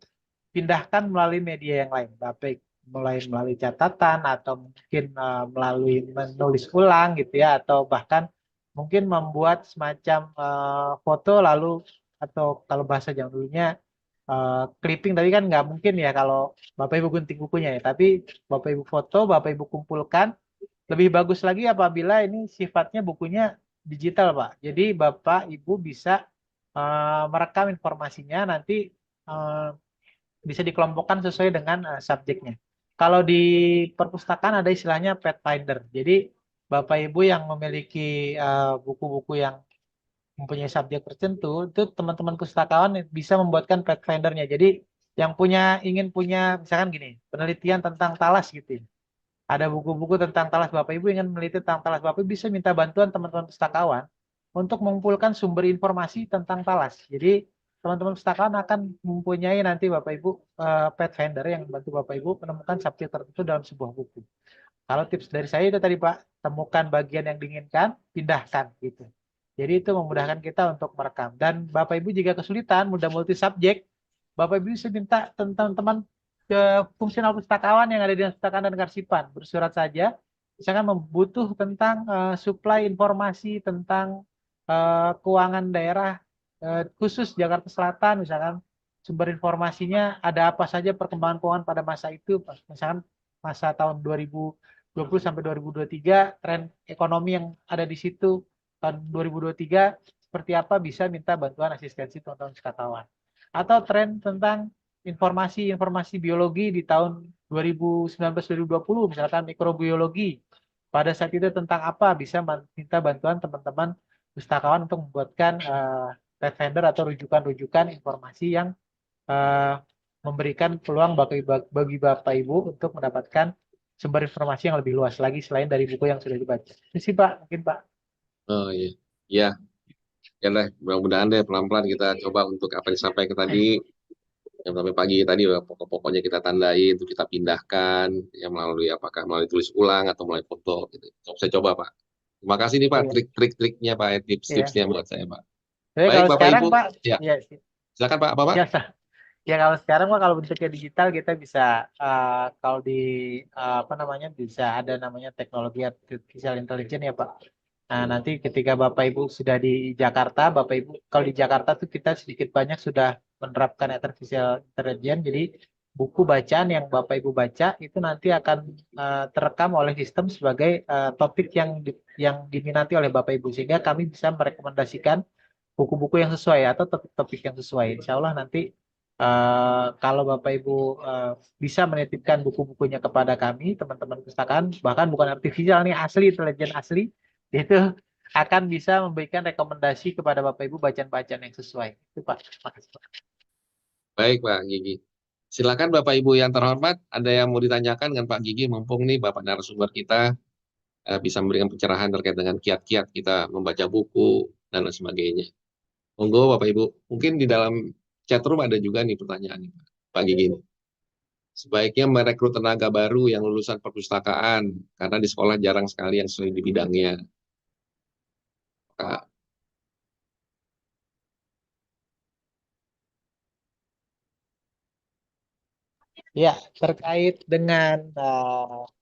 pindahkan melalui media yang lain. Baik melalui catatan atau mungkin melalui menulis ulang gitu ya, atau bahkan mungkin membuat semacam foto lalu, atau kalau bahasa zaman dulunya clipping, tapi kan nggak mungkin ya kalau Bapak Ibu gunting bukunya ya, tapi Bapak Ibu foto, Bapak Ibu kumpulkan. Lebih bagus lagi apabila ini sifatnya bukunya digital, Pak. Jadi Bapak Ibu bisa merekam informasinya, nanti bisa dikelompokkan sesuai dengan subjeknya. Kalau di perpustakaan ada istilahnya Pathfinder. Jadi Bapak Ibu yang memiliki buku-buku yang mempunyai subjek tertentu, itu teman-teman pustakawan bisa membuatkan Pathfinder-nya. Jadi yang ingin punya misalkan gini, penelitian tentang talas gitu ya. Ada buku-buku tentang talas, Bapak Ibu ingin meneliti tentang talas, Bapak Ibu bisa minta bantuan teman-teman pustakawan untuk mengumpulkan sumber informasi tentang talas. Jadi teman-teman pustakawan akan mempunyai nanti Bapak Ibu Pathfinder yang membantu Bapak Ibu menemukan subjek tertentu dalam sebuah buku. Kalau tips dari saya itu tadi Pak, temukan bagian yang diinginkan, pindahkan gitu. Jadi itu memudahkan kita untuk merekam. Dan Bapak Ibu jika kesulitan, mudah multi subjek, Bapak Ibu bisa minta teman-teman ke fungsional pustakawan yang ada di Perpustakaan dan Kearsipan, bersurat saja, misalkan membutuh tentang suplai informasi tentang keuangan daerah khusus Jakarta Selatan, misalkan sumber informasinya ada apa saja perkembangan keuangan pada masa itu, misalkan masa tahun 2020 sampai 2023, tren ekonomi yang ada di situ tahun 2023, seperti apa bisa minta bantuan asistensi teman-teman pustakawan. Atau tren tentang informasi biologi di tahun 2019-2020, misalkan mikrobiologi. Pada saat itu tentang apa bisa minta bantuan teman-teman pustakawan untuk membuatkan pathfinder atau rujukan-rujukan informasi yang memberikan peluang bagi Bapak Ibu untuk mendapatkan sumber informasi yang lebih luas lagi selain dari buku yang sudah dibaca. Itu sih Pak, mungkin Pak. Oh iya, ya, ya deh. Mudah-mudahan deh pelan-pelan kita coba untuk apa yang disampaikan tadi, yang sampai pagi tadi pokok-pokoknya kita tandai, itu kita pindahkan, ya melalui apakah melalui tulis ulang atau melalui foto. Gitu. Saya coba Pak. Terima kasih nih Pak, Iya. trik-triknya Pak, tips-tipsnya buat saya Pak. Jadi Baik kalau Bapak sekarang Ibu, Pak, ya ya, silakan Pak, apa Pak? ya, ya kalau sekarang Pak kalau bentuknya digital kita bisa kalau di apa namanya bisa ada namanya teknologi artificial intelligence ya Pak. Nah, nanti ketika Bapak Ibu sudah di Jakarta, Bapak Ibu kalau di Jakarta tuh kita sedikit banyak sudah menerapkan artificial intelligence. Jadi buku bacaan yang Bapak Ibu baca itu nanti akan terekam oleh sistem sebagai topik yang diminati oleh Bapak Ibu sehingga kami bisa merekomendasikan buku-buku yang sesuai atau topik-topik yang sesuai. Insya Allah nanti kalau Bapak Ibu bisa menitipkan buku-bukunya kepada kami, teman-teman pustakaan, bahkan bukan artificial nih, asli, intelijen asli, itu akan bisa memberikan rekomendasi kepada Bapak Ibu bacaan-bacaan yang sesuai. Itu Pak. Terima kasih, Pak. Baik Pak Gigi. Silakan Bapak Ibu yang terhormat, ada yang mau ditanyakan dengan Pak Gigi, mumpung nih Bapak narasumber kita bisa memberikan pencerahan terkait dengan kiat-kiat kita membaca buku dan lain sebagainya. Monggo Bapak Ibu, mungkin di dalam chat room ada juga nih pertanyaan Pak Gigi. Sebaiknya merekrut tenaga baru yang lulusan perpustakaan, karena di sekolah jarang sekali yang sesuai di bidangnya. Pak. Ya, terkait dengan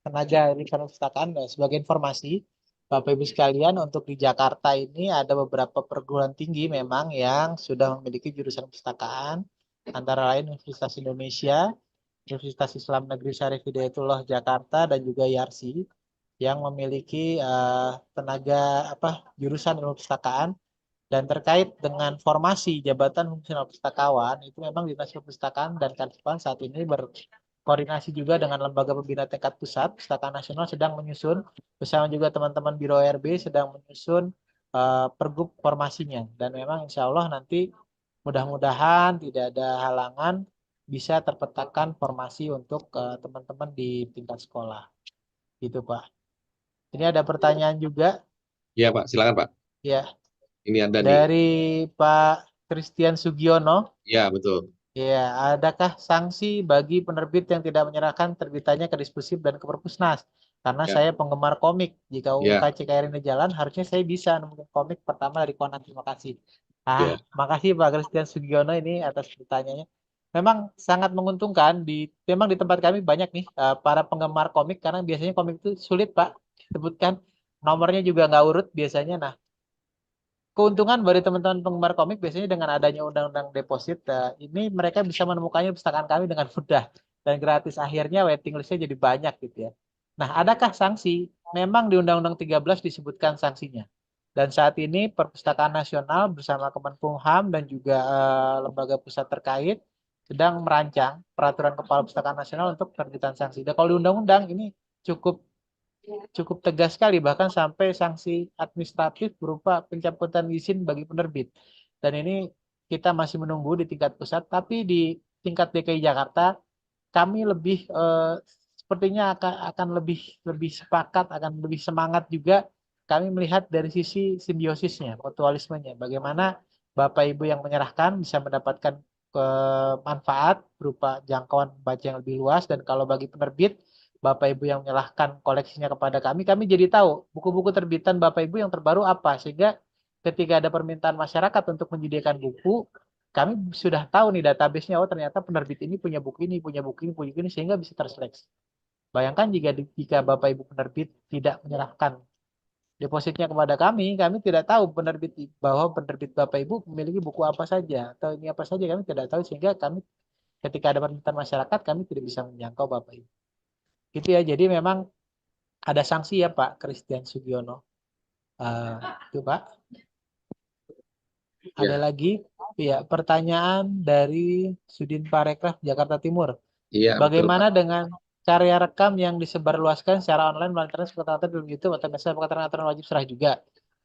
tenaga di perpustakaan, sebagai informasi, Bapak Ibu sekalian, untuk di Jakarta ini ada beberapa perguruan tinggi memang yang sudah memiliki jurusan perpustakaan, antara lain Universitas Indonesia, Universitas Islam Negeri Syarif Hidayatullah Jakarta, dan juga YARSI, yang memiliki tenaga jurusan ilmu perpustakaan. Dan terkait dengan formasi jabatan fungsional pustakawan, itu memang Dinas Perpustakaan dan Kearsipan saat ini berkoordinasi juga dengan Lembaga Pembina Tingkat Pusat, Pustakaan Nasional sedang menyusun, bersama juga teman-teman Biro ORB sedang menyusun pergub formasinya. Dan memang insya Allah nanti mudah-mudahan tidak ada halangan bisa terpetakan formasi untuk teman-teman di tingkat sekolah. Gitu Pak. Ini ada pertanyaan juga. Iya Pak, silakan Pak. Ya. Ini ada Dari Pak Christian Sugiono. Ya, betul. Ya, adakah sanksi bagi penerbit yang tidak menyerahkan terbitannya ke Dispusip dan ke Perpusnas? Karena saya penggemar komik. Jika UKCKR ini jalan, harusnya saya bisa nemuin komik pertama dari Conan. Terima kasih. Makasih Pak Christian Sugiono ini atas pertanyaannya. Memang sangat menguntungkan. Memang di tempat kami banyak nih para penggemar komik, karena biasanya komik itu sulit Pak sebutkan. Nomornya juga nggak urut biasanya. Nah, keuntungan dari teman-teman penggemar komik biasanya dengan adanya undang-undang deposit, ini mereka bisa menemukannya di perpustakaan kami dengan mudah dan gratis. Akhirnya waiting listnya jadi banyak gitu ya. Nah, adakah sanksi? Memang di Undang-Undang 13 disebutkan sanksinya. Dan saat ini Perpustakaan Nasional bersama Kemenkumham dan juga lembaga pusat terkait sedang merancang peraturan Kepala Perpustakaan Nasional untuk penerbitan sanksi. Dan kalau di undang-undang ini cukup tegas sekali, bahkan sampai sanksi administratif berupa pencabutan izin bagi penerbit. Dan ini kita masih menunggu di tingkat pusat, tapi di tingkat DKI Jakarta kami lebih sepertinya akan lebih sepakat, akan lebih semangat juga. Kami melihat dari sisi simbiosisnya, mutualismenya, bagaimana Bapak Ibu yang menyerahkan bisa mendapatkan manfaat berupa jangkauan baca yang lebih luas, dan kalau bagi penerbit, Bapak Ibu yang menyerahkan koleksinya kepada kami jadi tahu buku-buku terbitan Bapak Ibu yang terbaru apa, sehingga ketika ada permintaan masyarakat untuk menyediakan buku, kami sudah tahu nih database-nya, oh ternyata penerbit ini punya buku ini, punya buku ini, sehingga bisa terseleksi. Bayangkan jika Bapak Ibu penerbit tidak menyerahkan depositnya kepada kami tidak tahu bahwa penerbit Bapak Ibu memiliki buku apa saja, atau ini apa saja, kami tidak tahu, sehingga kami ketika ada permintaan masyarakat, kami tidak bisa menjangkau Bapak Ibu. Gitu ya, jadi memang ada sanksi ya Pak Christian Sugiono. Itu Pak. Ada Ya. lagi? Ya, pertanyaan dari Sudin Parekraf Jakarta Timur. Iya, betul Pak. Bagaimana dengan karya rekam yang disebarluaskan secara online melalui internet seperti kata film YouTube atau misalnya aturan wajib serah juga?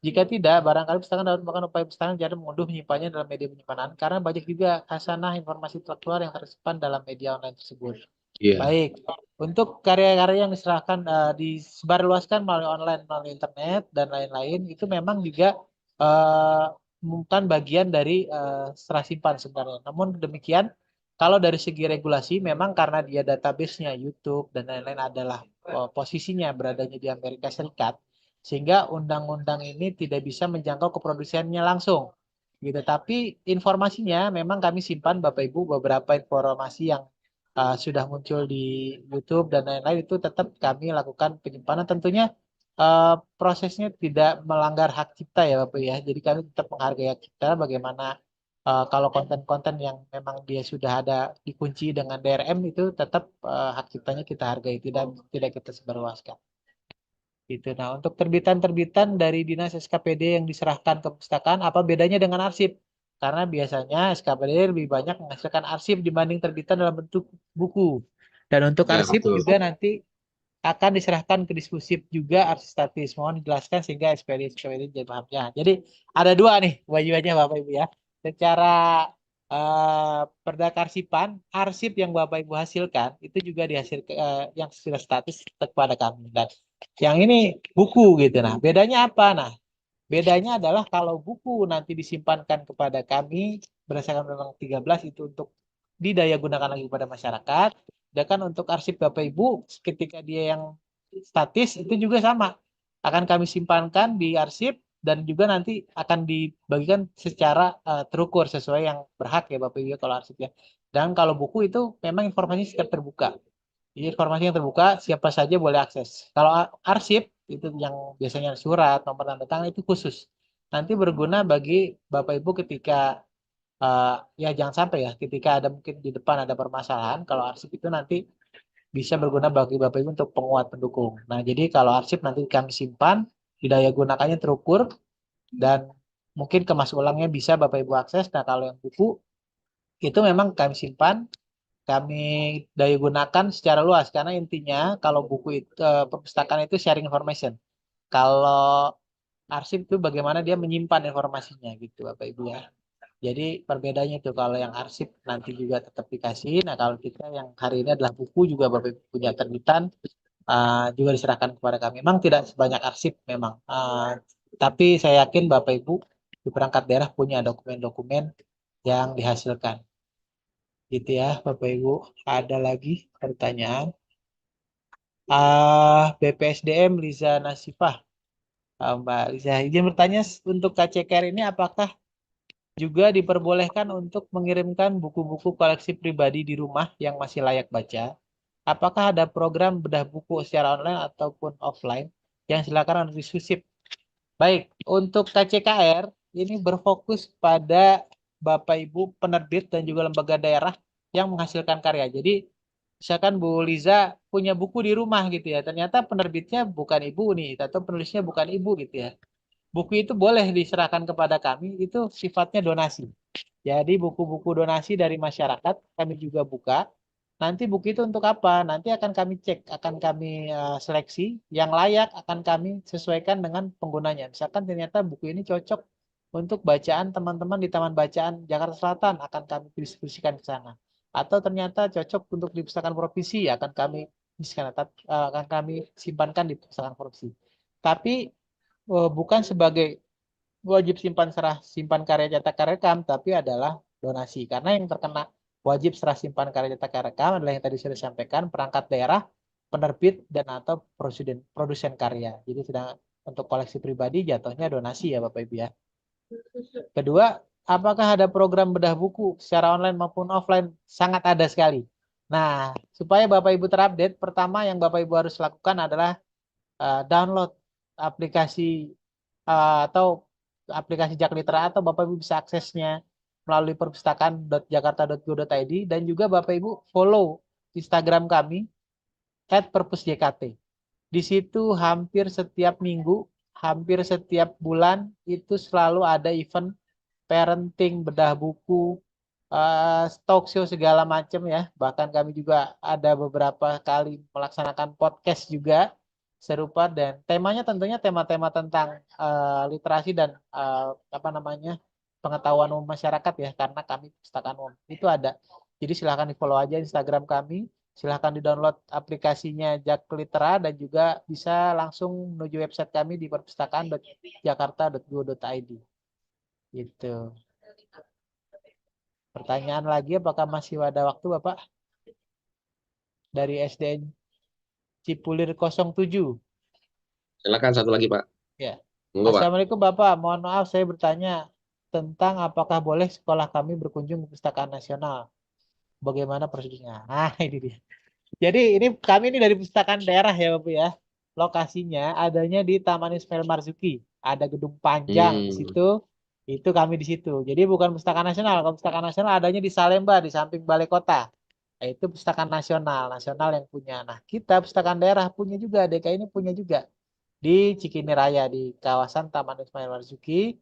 Jika tidak, barangkali pustaka dapat melakukan upaya pustaka jadi mengunduh menyimpannya dalam media penyimpanan karena banyak juga khasanah informasi terkeluar yang tersimpan dalam media online tersebut. Iya. Baik, untuk karya-karya yang diserahkan disebarluaskan melalui online, melalui internet dan lain-lain itu memang juga bukan bagian dari serah simpan sebenarnya. Namun demikian, kalau dari segi regulasi memang karena dia database-nya YouTube dan lain-lain adalah posisinya beradanya di Amerika Serikat, sehingga undang-undang ini tidak bisa menjangkau ke produsennya langsung. Gitu. Tapi informasinya memang kami simpan Bapak Ibu beberapa informasi yang sudah muncul di YouTube dan lain-lain itu tetap kami lakukan penyimpanan. Tentunya prosesnya tidak melanggar hak cipta ya Bapak ya. Jadi kami tetap menghargai hak cipta bagaimana kalau konten-konten yang memang dia sudah ada dikunci dengan DRM itu tetap hak ciptanya kita hargai, tidak kita sebarluaskan. Gitu. Nah, untuk terbitan-terbitan dari Dinas SKPD yang diserahkan ke perpustakaan, apa bedanya dengan arsip? Karena biasanya SKPD lebih banyak menghasilkan arsip dibanding terbitan dalam bentuk buku. Dan untuk Ya, arsip betul. juga nanti akan diserahkan ke diskursif juga arsip statis. Mohon dijelaskan sehingga SKPD jadi paham. Ya, jadi ada dua nih kewajibannya Bapak Ibu ya. Secara perdakarsipan, arsip yang Bapak Ibu hasilkan itu juga dihasilkan yang sudah statis kepada kami. Dan yang ini buku gitu. Nah, bedanya apa? Nah, bedanya adalah kalau buku nanti disimpankan kepada kami berdasarkan Undang-Undang 13 itu untuk didaya gunakan lagi kepada masyarakat. Sedangkan untuk arsip Bapak Ibu ketika dia yang statis itu juga sama. Akan kami simpankan di arsip dan juga nanti akan dibagikan secara terukur sesuai yang berhak ya Bapak Ibu kalau arsip ya. Dan kalau buku itu memang informasi setiap terbuka. Jadi informasi yang terbuka siapa saja boleh akses. Kalau arsip itu yang biasanya surat, nomor tanda tangan itu khusus. Nanti berguna bagi Bapak Ibu ketika ya jangan sampai ya ketika ada mungkin di depan ada permasalahan. Kalau arsip itu nanti bisa berguna bagi Bapak Ibu untuk penguat pendukung. Nah, jadi kalau arsip nanti kami simpan, daya gunakannya terukur dan mungkin kemas ulangnya bisa Bapak Ibu akses. Nah, kalau yang buku itu memang kami simpan, kami daya gunakan secara luas karena intinya kalau buku itu perpustakaan itu sharing information. Kalau arsip itu bagaimana dia menyimpan informasinya gitu Bapak Ibu ya. Jadi perbedaannya itu kalau yang arsip nanti juga tetap dikasih. Nah, kalau kita yang hari ini adalah buku juga Bapak Ibu punya terbitan juga diserahkan kepada kami. Memang tidak sebanyak arsip memang. Tapi saya yakin Bapak Ibu di perangkat daerah punya dokumen-dokumen yang dihasilkan. Gitu ya Bapak Ibu. Ada lagi pertanyaan? BPSDM Liza Nasifah. Mbak Liza, izin bertanya untuk KCKR ini apakah juga diperbolehkan untuk mengirimkan buku-buku koleksi pribadi di rumah yang masih layak baca? Apakah ada program bedah buku secara online ataupun offline yang silakan untuk diskusi? Baik, untuk KCKR ini berfokus pada Bapak Ibu penerbit dan juga lembaga daerah yang menghasilkan karya. Jadi misalkan Bu Liza punya buku di rumah gitu ya, ternyata penerbitnya bukan ibu nih, atau penulisnya bukan ibu gitu ya. Buku itu boleh diserahkan kepada kami, itu sifatnya donasi. Jadi buku-buku donasi dari masyarakat kami juga buka. Nanti buku itu untuk apa? Nanti akan kami cek, akan kami seleksi yang layak, akan kami sesuaikan dengan penggunanya. Misalkan ternyata buku ini cocok untuk bacaan teman-teman di Taman Bacaan Jakarta Selatan, akan kami distribusikan ke sana. Atau ternyata cocok untuk di pustakaan provinsi, akan kami akan kami simpankan di pustakaan provinsi. Tapi bukan sebagai wajib simpan karya cetak karya rekam, tapi adalah donasi. Karena yang terkena wajib serah simpan karya cetak karya rekam adalah yang tadi sudah disampaikan, perangkat daerah, penerbit, dan atau produsen karya. Jadi sedang untuk koleksi pribadi jatuhnya donasi ya Bapak Ibu ya. Kedua, apakah ada program bedah buku secara online maupun offline? Sangat ada sekali. Nah, supaya Bapak Ibu terupdate, pertama yang Bapak Ibu harus lakukan adalah download aplikasi atau aplikasi Jaklitra atau Bapak Ibu bisa aksesnya melalui perpustakaan.jakarta.go.id dan juga Bapak Ibu follow Instagram kami @perpusjkt. Di situ hampir setiap minggu, hampir setiap bulan itu selalu ada event parenting, bedah buku, talk show segala macam ya. Bahkan kami juga ada beberapa kali melaksanakan podcast juga serupa dan temanya tentunya tema-tema tentang literasi dan apa namanya pengetahuan umum masyarakat ya karena kami perpustakaan umum itu ada. Jadi silahkan di follow aja Instagram kami, silahkan di download aplikasinya Jak Litera dan juga bisa langsung menuju website kami di perpustakaan.jakarta.go.id gitu. Pertanyaan lagi apakah masih ada waktu Bapak? Dari SDN Cipulir 07. Silakan satu lagi Pak. Ya. Monggo Pak. Assalamualaikum Bapak, mohon maaf saya bertanya tentang apakah boleh sekolah kami berkunjung ke Perpustakaan Nasional. Bagaimana prosedurnya? Nah, ini dia. Jadi ini kami ini dari Perpustakaan Daerah ya Bapak ya. Lokasinya adanya di Taman Ismail Marzuki. Ada gedung panjang di situ. Itu kami di situ. Jadi bukan Perpustakaan Nasional. Kalau Perpustakaan Nasional adanya di Salemba di samping Balai Kota. Nah, itu Perpustakaan Nasional yang punya. Nah, kita Perpustakaan Daerah punya juga, DKI ini punya juga di Cikini Raya di kawasan Taman Ismail Marzuki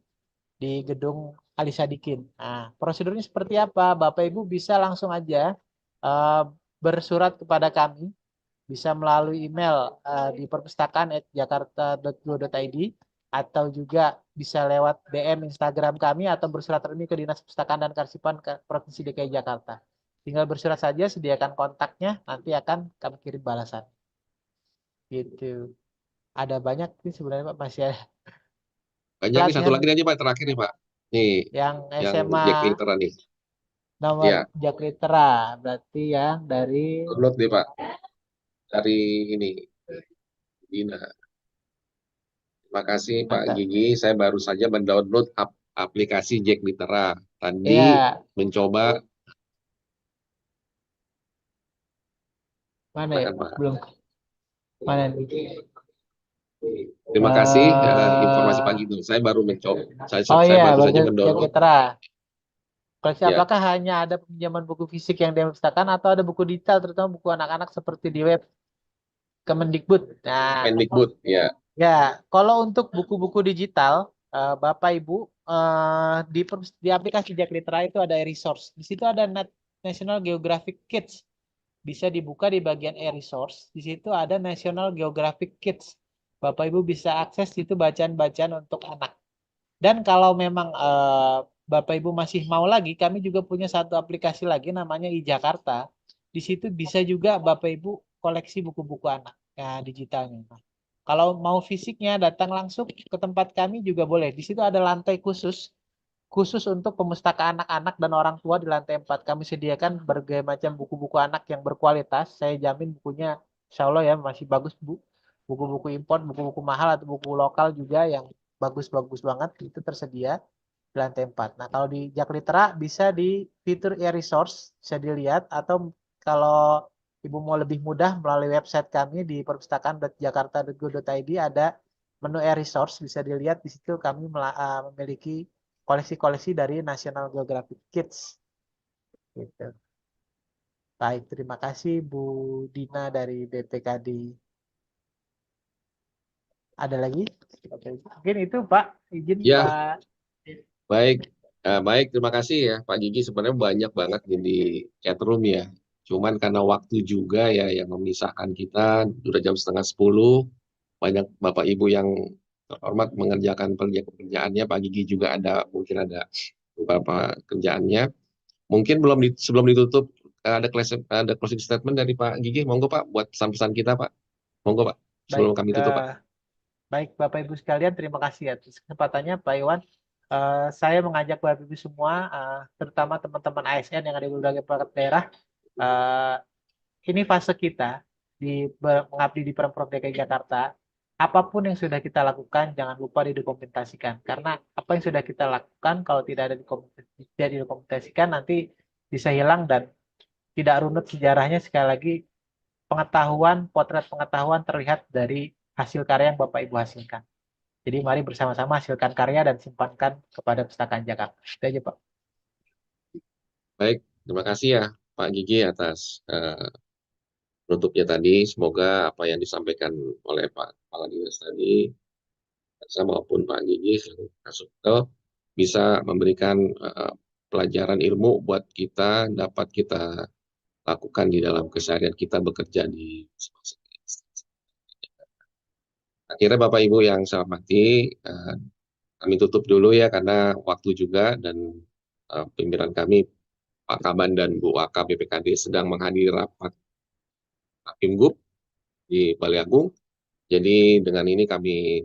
di gedung Ali Sadikin. Nah, prosedurnya seperti apa? Bapak Ibu bisa langsung aja bersurat kepada kami, bisa melalui email di perpustakaan@jakarta.go.id atau juga bisa lewat DM Instagram kami atau bersurat resmi ke Dinas Perpustakaan dan Kearsipan Provinsi DKI Jakarta. Tinggal bersurat saja, sediakan kontaknya, nanti akan kami kirim balasan. Gitu. Ada banyak sih sebenarnya Pak, masih ada. Banyak nih satu Pelatihan lagi nih Pak terakhir nih Pak. Nih yang yang SMA Jak Litera nih. nomor Iya, Jak Litera, berarti yang dari download nih Pak dari ini Dina. Terima kasih Pak mantap. Gigi. Saya baru saja mendownload aplikasi Jak Litera. Tadi Ya, mencoba mana ya? silakan Pak. Belum. Mana nih? Terima kasih informasi pagi itu. Saya baru mencoba. Oh Saya iya, baru saja Jak mendownload. Litera. Koleksi Ya, apakah hanya ada pinjaman buku fisik yang diperpustakaan atau ada buku digital, terutama buku anak-anak seperti di web Kemendikbud? Nah, Mendikbud. Ya, ya, kalau untuk buku-buku digital, Bapak Ibu di aplikasi Jak Litera itu ada e-resource. Di situ ada National Geographic Kids. Bisa dibuka di bagian e-resource. Di situ ada National Geographic Kids. Bapak Ibu bisa akses itu bacaan-bacaan untuk anak. Dan kalau memang Bapak Ibu masih mau lagi, kami juga punya satu aplikasi lagi namanya iJakarta. Di situ bisa juga Bapak Ibu koleksi buku-buku anak digitalnya. Nah, kalau mau fisiknya datang langsung ke tempat kami juga boleh. Di situ ada lantai khusus untuk pemustakaan anak-anak dan orang tua di lantai 4. Kami sediakan berbagai macam buku-buku anak yang berkualitas. Saya jamin bukunya insya Allah ya masih bagus Bu. Buku-buku impor, buku-buku mahal atau buku lokal juga yang bagus-bagus banget itu tersedia di lantai 4. Nah, kalau di Jak Litera bisa di fitur e-resource bisa dilihat atau kalau Ibu mau lebih mudah melalui website kami di perpustakaan.jakarta.go.id ada menu e-resource bisa dilihat di situ kami memiliki koleksi-koleksi dari National Geographic Kids. Gitu. Baik, terima kasih Bu Dina dari BPKD. Ada lagi? Mungkin itu Pak, izin ya, Pak. baik. Baik, terima kasih ya Pak Gigi. Sebenarnya banyak banget di chat room ya. Cuman karena waktu juga ya yang memisahkan kita, sudah jam setengah 10. Banyak Bapak Ibu yang terhormat mengerjakan pekerjaannya. Pak Gigi juga mungkin ada beberapa kerjaannya. Mungkin sebelum ditutup ada closing statement dari Pak Gigi. Monggo Pak buat pesan-pesan kita Pak. Monggo Pak. Baik, Sebelum kami tutup Pak. baik Bapak Ibu sekalian, terima kasih atas kesempatannya Pak Iwan. Saya mengajak Bapak Ibu semua, terutama teman-teman ASN yang ada di berbagai perangkat daerah, ini fase kita mengabdi di Pemprov DKI Jakarta. Apapun yang sudah kita lakukan, jangan lupa didokumentasikan. Karena apa yang sudah kita lakukan, kalau tidak tidak didokumentasikan, nanti bisa hilang dan tidak runut sejarahnya. Sekali lagi, potret pengetahuan terlihat dari hasil karya yang Bapak Ibu hasilkan. Jadi mari bersama-sama hasilkan karya dan simpankan kepada Perpustakaan Jakarta. Itu aja Pak. Baik, terima kasih ya Pak Gigi atas penutupnya tadi. Semoga apa yang disampaikan oleh Pak Kepala Dinas tadi, saya maupun Pak Gigi selalu masuk ke bisa memberikan pelajaran ilmu buat kita dapat kita lakukan di dalam keseharian kita bekerja di masing-masing instansi. Akhirnya Bapak Ibu yang saya hormati, kami tutup dulu ya karena waktu juga dan pimpinan kami Pak Kaban dan Bu Waka BPKD sedang menghadiri rapat Pimgub di Balai Agung. Jadi dengan ini kami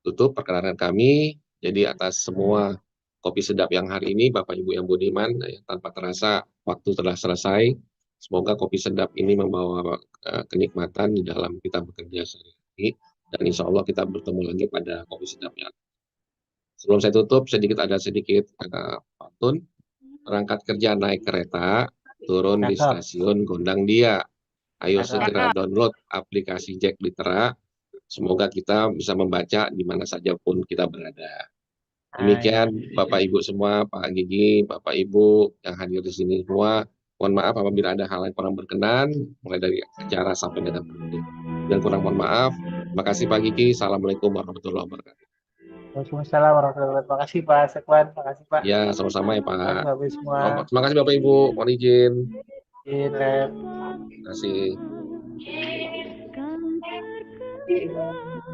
tutup perkenalan kami. Jadi atas semua kopi sedap yang hari ini, Bapak Ibu yang budiman, tanpa terasa waktu telah selesai. Semoga kopi sedap ini membawa kenikmatan di dalam kita bekerja sehari-hari. Dan insya Allah kita bertemu lagi pada kopi sedap yang. Sebelum saya tutup, ada sedikit pantun. Berangkat kerja naik kereta, turun di stasiun Gondang Dia. Ayo segera download aplikasi Jack Litera. Semoga kita bisa membaca di mana saja pun kita berada. Demikian Bapak Ibu semua, Pak Gigi, Bapak Ibu yang hadir di sini semua. Mohon maaf apabila ada hal yang kurang berkenan, mulai dari acara sampai dengan penting. Dan kurang mohon maaf. Terima kasih Pak Gigi. Assalamualaikum warahmatullahi wabarakatuh. Waalaikumsalam warahmatullahi wabarakatuh. Terima kasih Pak Sekwan. Terima kasih Pak. Ya, sama-sama ya Pak. Terima kasih semua. Terima kasih Bapak Ibu. Mohon izin. Terima kasih. Kan terkenal